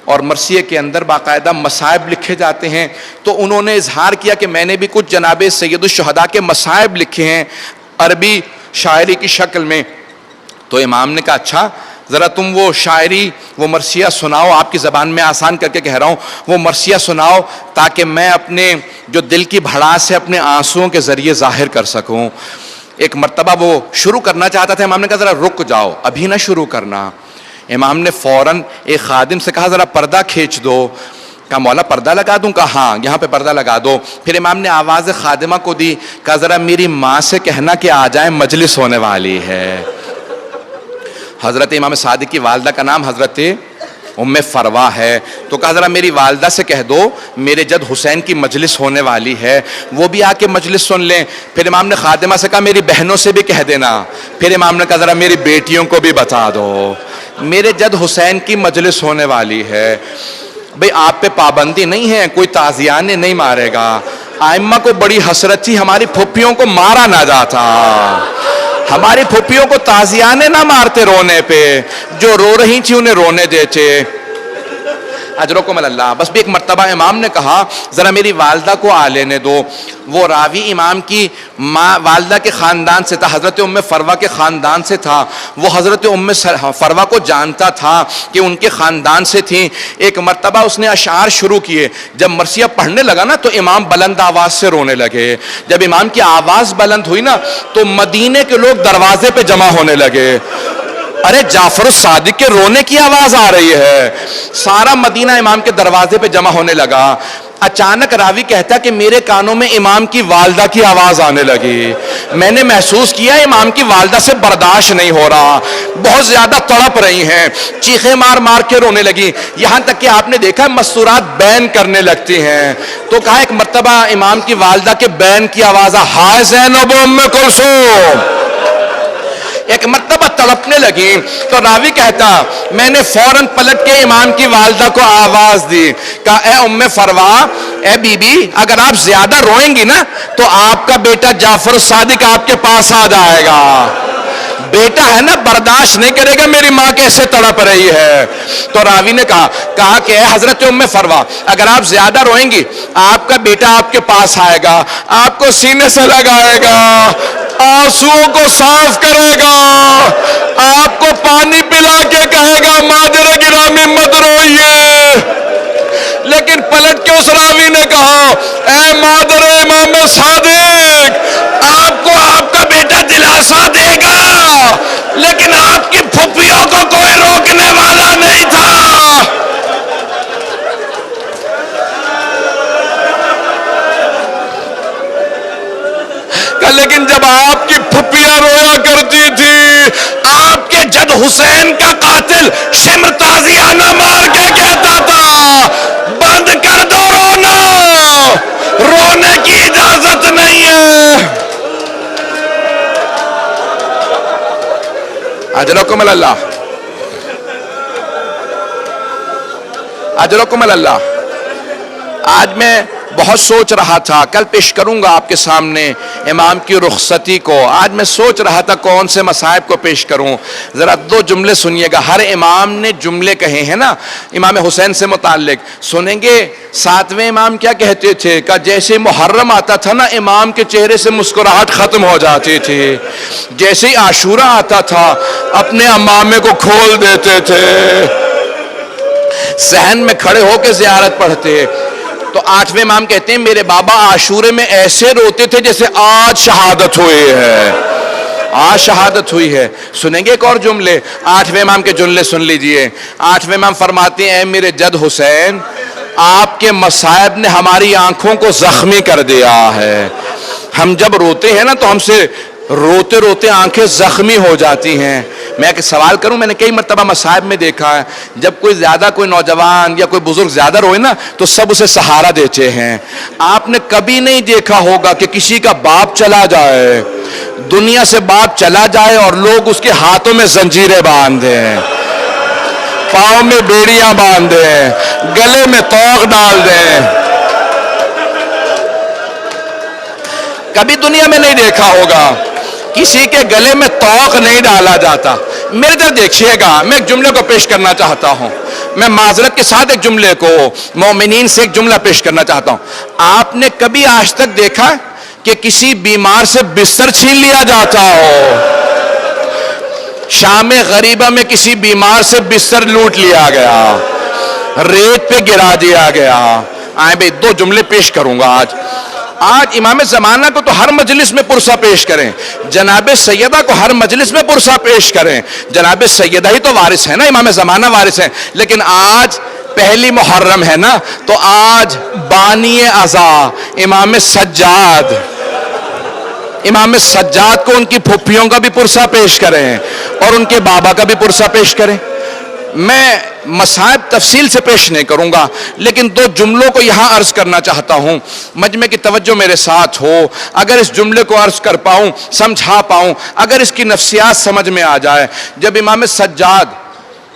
اور مرثیے کے اندر باقاعدہ مصائب لکھے جاتے ہیں. تو انہوں نے اظہار کیا کہ میں نے بھی کچھ جناب سید الشہداء کے مصائب لکھے ہیں عربی شاعری کی شکل میں. تو امام نے کہا اچھا ذرا تم وہ شاعری، وہ مرثیہ سناؤ. آپ کی زبان میں آسان کر کے کہہ رہا ہوں، وہ مرثیہ سناؤ تاکہ میں اپنے جو دل کی بھڑاس ہے اپنے آنسوؤں کے ذریعے ظاہر کر سکوں. ایک مرتبہ وہ شروع کرنا چاہتا تھا. امام نے کہا ذرا رک جاؤ، ابھی نہ شروع کرنا. امام نے فوراً ایک خادم سے کہا ذرا پردہ کھینچ دو. کہا مولا پردہ لگا دوں؟ کہا ہاں یہاں پہ پردہ لگا دو. پھر امام نے آواز خادمہ کو دی، کہا ذرا میری ماں سے کہنا کہ آ جائیں، مجلس ہونے والی ہے. حضرت امام صادق کی والدہ کا نام حضرت ام فروا ہے. تو کہا ذرا میری والدہ سے کہہ دو میرے جد حسین کی مجلس ہونے والی ہے، وہ بھی آ کے مجلس سن لیں. پھر امام نے خادمہ سے کہا میری بہنوں سے بھی کہہ دینا. پھر امام نے کہا ذرا میری بیٹیوں کو بھی بتا دو میرے جد حسین کی مجلس ہونے والی ہے. بھئی آپ پہ پابندی نہیں ہے، کوئی تعزیانے نہیں مارے گا. ائمہ کو بڑی حسرت تھی ہماری پھوپھیوں کو مارا نہ جاتا، ہماری پھوپھیوں کو تعزیانے نہ مارتے رونے پہ، جو رو رہی تھی انہیں رونے دیتے. اجرکم اللہ. بس بھی ایک مرتبہ امام نے کہا ذرا میری والدہ کو آ لینے دو. وہ راوی امام کی ماں والدہ کے خاندان سے تھا, حضرت ام فروا کے خاندان سے تھا. وہ حضرت ام فروا کو جانتا تھا کہ ان کے خاندان سے تھیں. ایک مرتبہ اس نے اشعار شروع کیے. جب مرثیہ پڑھنے لگا نا تو امام بلند آواز سے رونے لگے. جب امام کی آواز بلند ہوئی نا تو مدینے کے لوگ دروازے پہ جمع ہونے لگے. ارے جعفر الصادق کے رونے کی آواز آ رہی ہے. سارا مدینہ امام کے دروازے پہ جمع ہونے لگا. اچانک راوی کہتا کہ میرے کانوں میں امام کی والدہ کی آواز آنے لگی. میں نے محسوس کیا امام کی والدہ سے برداشت نہیں ہو رہا, بہت زیادہ تڑپ رہی ہیں, چیخیں مار مار کے رونے لگی. یہاں تک کہ آپ نے دیکھا مستورات بین کرنے لگتی ہیں. تو کہا ایک مرتبہ امام کی والدہ کے بین کی آواز ہائے زینب ام کلثوم. ایک مرتبہ تڑپنے لگی تو راوی کہتا میں نے فوراً پلٹ کے امام کی والدہ کو آواز دی, کہا اے ام فروا, اے بی بی, اگر آپ زیادہ روئیں گی نا تو آپ کا بیٹا جعفر الصادق آپ کے پاس آ جائے گا. بیٹا ہے نا, برداشت نہیں کرے گا میری ماں کیسے تڑپ رہی ہے. تو راوی نے کہا کہ اے حضرت ام فروا, اگر آپ زیادہ روئیں گی آپ کا بیٹا آپ کے پاس آئے گا, آپ کو سینے سے لگائے گا, آنسوؤں کو صاف کرے گا, آپ کو پانی پلا کے کہے گا مادر گرامی مت روئیے. لیکن پلٹ کے اس راوی نے کہا اے مادر امام صادق, آپ کو آپ کا بیٹا دلاسا دے گا, لیکن آپ کی پھپھیوں کو کوئی روکنے والا نہیں تھا. لیکن جب آپ کی پھپھیاں رویا کرتی تھی, آپ کے جد حسین کا قاتل شمر تازیانہ مار کے کہتا تھا بند کر دو رونا, رونے کی اجازت نہیں ہے. اجرکم اللہ, اجرکم اللہ. آج میں بہت سوچ رہا تھا, کل پیش کروں گا آپ کے سامنے امام کی رخصتی کو. آج میں سوچ رہا تھا کون سے مصائب کو پیش کروں. ذرا دو جملے سنیے گا. ہر امام نے جملے کہے ہیں نا امام حسین سے متعلق, سنیں گے. ساتویں امام کیا کہتے تھے, کہ جیسے محرم آتا تھا نا امام کے چہرے سے مسکراہٹ ختم ہو جاتی تھی. جیسے ہی عاشورہ آتا تھا اپنے امامے کو کھول دیتے تھے, صحن میں کھڑے ہو کے زیارت پڑھتے. تو آٹھویں امام کہتے ہیں میرے بابا عاشورے میں ایسے روتے تھے جیسے آج شہادت ہوئی ہے, آج شہادت ہوئی ہے. سنیں گے ایک اور جملے, آٹھویں امام کے جملے سن لیجئے. آٹھویں امام فرماتے ہیں اے میرے جد حسین, آپ کے مصائب نے ہماری آنکھوں کو زخمی کر دیا ہے. ہم جب روتے ہیں نا تو ہم سے روتے روتے آنکھیں زخمی ہو جاتی ہیں. میں ایک سوال کروں, میں نے کئی مرتبہ مصائب میں دیکھا ہے جب کوئی نوجوان یا کوئی بزرگ زیادہ روئے نا تو سب اسے سہارا دیتے ہیں. آپ نے کبھی نہیں دیکھا ہوگا کہ کسی کا باپ چلا جائے, دنیا سے باپ چلا جائے اور لوگ اس کے ہاتھوں میں زنجیریں باندھ دیں, پاؤں میں بیڑیاں باندھ دیں, گلے میں توق ڈال دیں. کبھی دنیا میں نہیں دیکھا ہوگا, کسی کے گلے میں توق نہیں ڈالا جاتا. میرے طرف دیکھیے گا, میں ایک جملے کو پیش کرنا چاہتا ہوں. میں معذرت کے ساتھ ایک جملے کو مومنین سے ایک جملہ پیش کرنا چاہتا ہوں. آپ نے کبھی آج تک دیکھا کہ کسی بیمار سے بستر چھین لیا جاتا ہو؟ شام غریبہ میں کسی بیمار سے بستر لوٹ لیا گیا, ریت پہ گرا دیا گیا. آئیں بھئی دو جملے پیش کروں گا آج. امام زمانہ کو تو ہر مجلس میں پرسہ پیش کریں, جناب سیدہ کو ہر مجلس میں پرسہ پیش کریں. جناب سیدہ ہی تو وارث ہے نا, امام زمانہ وارث ہیں. لیکن آج پہلی محرم ہے نا, تو آج بانی عزا امام سجاد کو ان کی پھپھیوں کا بھی پرسہ پیش کریں اور ان کے بابا کا بھی پرسہ پیش کریں. میں مصائب تفصیل سے پیش نہیں کروں گا, لیکن دو جملوں کو یہاں عرض کرنا چاہتا ہوں. مجمع کی توجہ میرے ساتھ ہو. اگر اس جملے کو عرض کر پاؤں, سمجھا پاؤں, اگر اس کی نفسیات سمجھ میں آ جائے. جب امام سجاد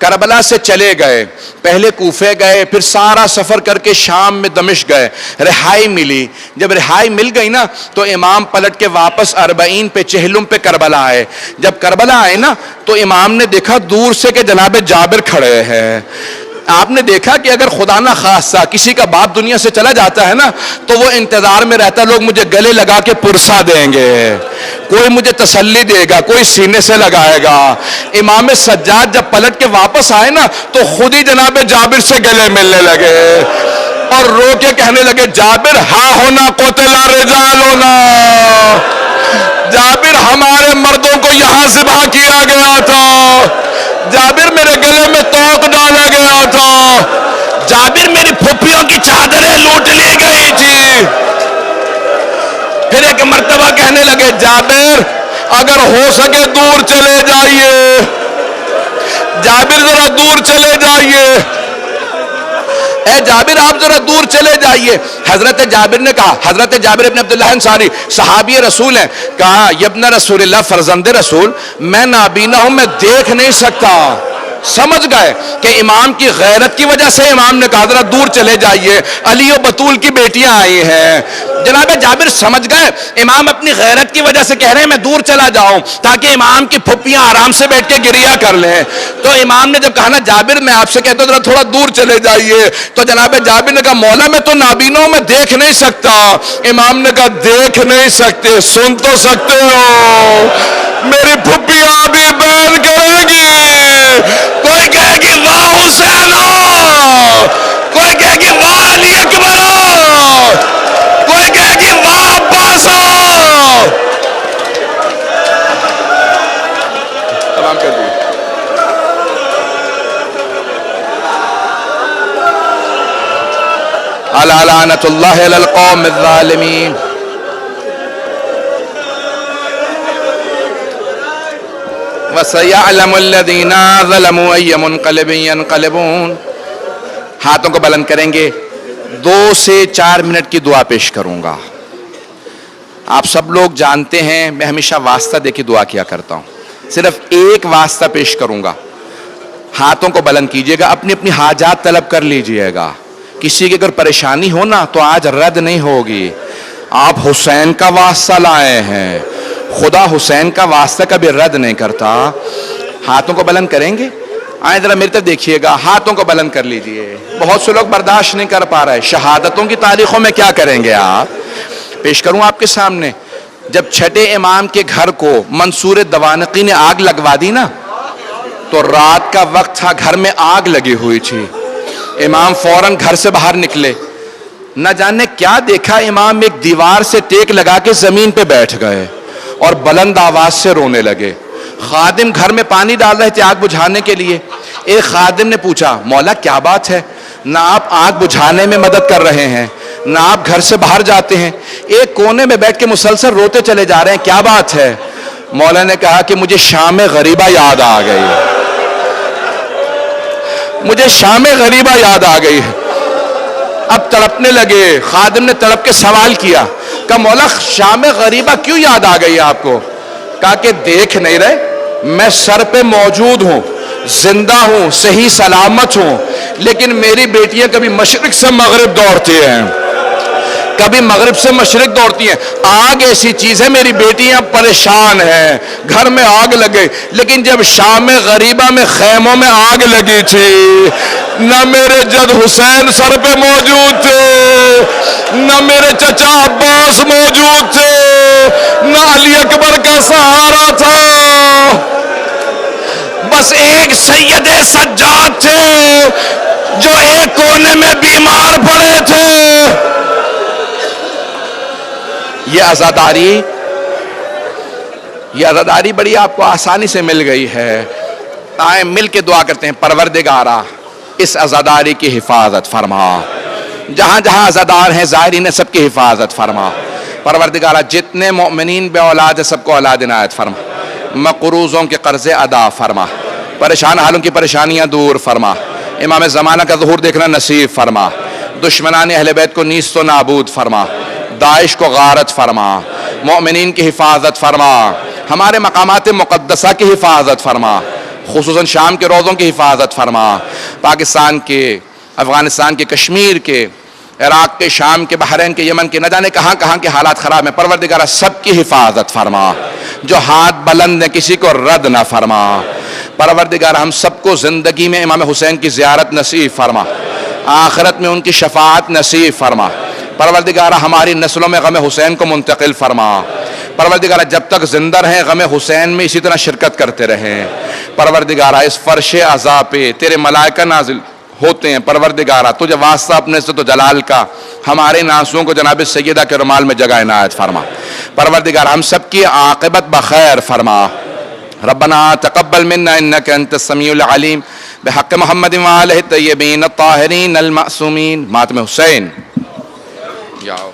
کربلا سے چلے گئے, پہلے کوفے گئے, پھر سارا سفر کر کے شام میں دمشق گئے, رہائی ملی. جب رہائی مل گئی نا تو امام پلٹ کے واپس اربعین پہ چہلم پہ کربلا آئے. جب کربلا آئے نا تو امام نے دیکھا دور سے کہ جناب جابر کھڑے ہیں. آپ نے دیکھا کہ اگر خدا نہ خاصہ کسی کا باپ دنیا سے چلا جاتا ہے نا تو وہ انتظار میں رہتا ہے لوگ مجھے گلے لگا کے پرسا دیں گے, کوئی مجھے تسلی دے گا, کوئی سینے سے لگائے گا. امام سجاد جب پلٹ کے واپس آئے نا تو خود ہی جناب جابر سے گلے ملنے لگے اور رو کے کہنے لگے جابر ہاں ہونا قتل رجال ہونا, جابر ہمارے مردوں کو یہاں ذبح کیا گیا تھا, جابر میرے گلے میں توق ڈالا گیا تھا, جابر میری پھوپھیوں کی چادریں لوٹ لی گئی تھی. پھر ایک مرتبہ کہنے لگے جابر اگر ہو سکے دور چلے جائیے, جابر ذرا دور چلے جائیے, اے جابر آپ ذرا دور چلے جائیے. حضرت جابر نے کہا, حضرت جابر ابن عبداللہ انصاری صحابی رسول ہیں, کہا ابن رسول اللہ فرزند رسول میں نابینا ہوں, میں دیکھ نہیں سکتا. سمجھ گئے کہ امام کی غیرت کی وجہ سے امام نے کہا ذرا دور چلے جائیے, علی و بطول کی بیٹیاں آئی ہیں. جناب جابر سمجھ گئے امام اپنی غیرت کی وجہ سے کہہ رہے ہیں میں دور چلا جاؤں تاکہ امام کی پھپھیاں آرام سے بیٹھ کے گریا کر لیں. تو امام نے جب کہا نا جابر میں آپ سے کہتا ہوں ذرا تھوڑا دور چلے جائیے, تو جناب جابر نے کہا مولا میں تو نابینا ہوں, میں دیکھ نہیں سکتا. امام نے کہا دیکھ نہیں سکتے, سن تو سکتے ہو, میری پھپھیاں بھی بیان کرے گی. کوئی کہے گی واہ حسین, کوئی کہے گی واہ علی اکبر, کوئی کہے گی واہ عباس. تمام کر دیے. الا لعنۃ اللہ علی القوم الظالمین. وَسَيَعْلَمُ الَّذِينَ ظَلَمُوا أَيَّ مُنْقَلِبٍ يَنْقَلِبُونَ. ہاتھوں کو بلند کریں گے. 2 سے 4 منٹ کی دعا پیش کروں گا. آپ سب لوگ جانتے ہیں میں ہمیشہ واسطہ دے کے دعا کیا کرتا ہوں, صرف ایک واسطہ پیش کروں گا. ہاتھوں کو بلند کیجئے گا, اپنی اپنی حاجات طلب کر لیجئے گا. کسی کی اگر پریشانی ہو نا تو آج رد نہیں ہوگی. آپ حسین کا واسطہ لائے ہیں, خدا حسین کا واسطہ کبھی رد نہیں کرتا. ہاتھوں کو بلند کریں گے. آئیں ذرا میری طرف دیکھیے گا, ہاتھوں کو بلند کر لیجئے. بہت سے لوگ برداشت نہیں کر پا رہے. شہادتوں کی تاریخوں میں کیا کریں گے آپ؟ پیش کروں آپ کے سامنے. جب چھٹے امام کے گھر کو منصور دوانقی نے آگ لگوا دی نا تو رات کا وقت تھا, گھر میں آگ لگی ہوئی تھی. امام فوراً گھر سے باہر نکلے. نہ جانے کیا دیکھا, امام ایک دیوار سے ٹیک لگا کے زمین پہ بیٹھ گئے اور بلند آواز سے رونے لگے. خادم گھر میں پانی ڈال رہے تھے آگ بجھانے کے لیے. ایک خادم نے پوچھا مولا کیا بات ہے, نہ آپ آگ بجھانے میں مدد کر رہے ہیں نہ آپ گھر سے باہر جاتے ہیں, ایک کونے میں بیٹھ کے مسلسل روتے چلے جا رہے ہیں, کیا بات ہے؟ مولا نے کہا کہ مجھے شام غریبہ یاد آ گئی, مجھے شام غریبہ یاد آ گئی ہے. اب تڑپنے لگے. خادم نے تڑپ کے سوال کیا, کہا مولا شام غریبہ کیوں یاد آ گئی آپ کو؟ کہا کہ دیکھ نہیں رہے, میں سر پہ موجود ہوں, زندہ ہوں, صحیح سلامت ہوں, لیکن میری بیٹیاں کبھی مشرق سے مغرب دوڑتی ہیں, کبھی مغرب سے مشرق دوڑتی ہیں. آگ ایسی چیز ہے, میری بیٹیاں پریشان ہیں, گھر میں آگ لگے. لیکن جب شام غریبہ میں خیموں میں آگ لگی تھی, نہ میرے جد حسین سر پہ موجود تھے, نہ میرے چچا عباس موجود تھے, نہ علی اکبر کا سہارا تھا, بس ایک سید سجاد تھے جو ایک کونے میں بیمار پڑے تھے. یہ عزاداری بڑی آپ کو آسانی سے مل گئی ہے. آئیں مل کے دعا کرتے ہیں. پروردگارا اس عزاداری کی حفاظت فرما, جہاں جہاں عزادار ہیں ظاہرین سب کی حفاظت فرما. پروردگارا جتنے مومنین بے اولاد ہیں سب کو اولاد عنایت فرما, مقروضوں کے قرض ادا فرما, پریشان حالوں کی پریشانیاں دور فرما, امام زمانہ کا ظہور دیکھنا نصیب فرما, دشمنان اہل بیت کو نیست و نابود فرما, داعش کو غارت فرما, مومنین کی حفاظت فرما, ہمارے مقامات مقدسہ کی حفاظت فرما, خصوصاً شام کے روزوں کی حفاظت فرما, پاکستان کے, افغانستان کے, کشمیر کے, عراق کے, شام کے, بحرین کے, یمن کے, نہ جانے کہاں کہاں کے حالات خراب ہیں. پروردگارہ سب کی حفاظت فرما, جو ہاتھ بلند ہیں کسی کو رد نہ فرما. پروردگار ہم سب کو زندگی میں امام حسین کی زیارت نصیب فرما، آخرت میں ان کی شفاعت نصیب فرما۔ پروردگار ہماری نسلوں میں غم حسین کو منتقل فرما۔ پروردگار جب تک زندہ رہیں غم حسین میں اسی طرح شرکت کرتے رہیں۔ پروردگار اس فرش عزا پہ تیرے ملائکہ نازل ہوتے ہیں، پروردگارہ تجھے واسطہ اپنے عزت و جلال کا ہمارے ناسوں کو جناب سیدہ کے رومال میں جگہ عنایت فرما۔ پروردگار ہم سب کی عاقبت بخیر فرما۔ ربنا تقبل منا انك انت السميع العليم بحق محمد وآلہ الطیبین الطاہرین المعصومین۔ ماتم حسین جاؤ۔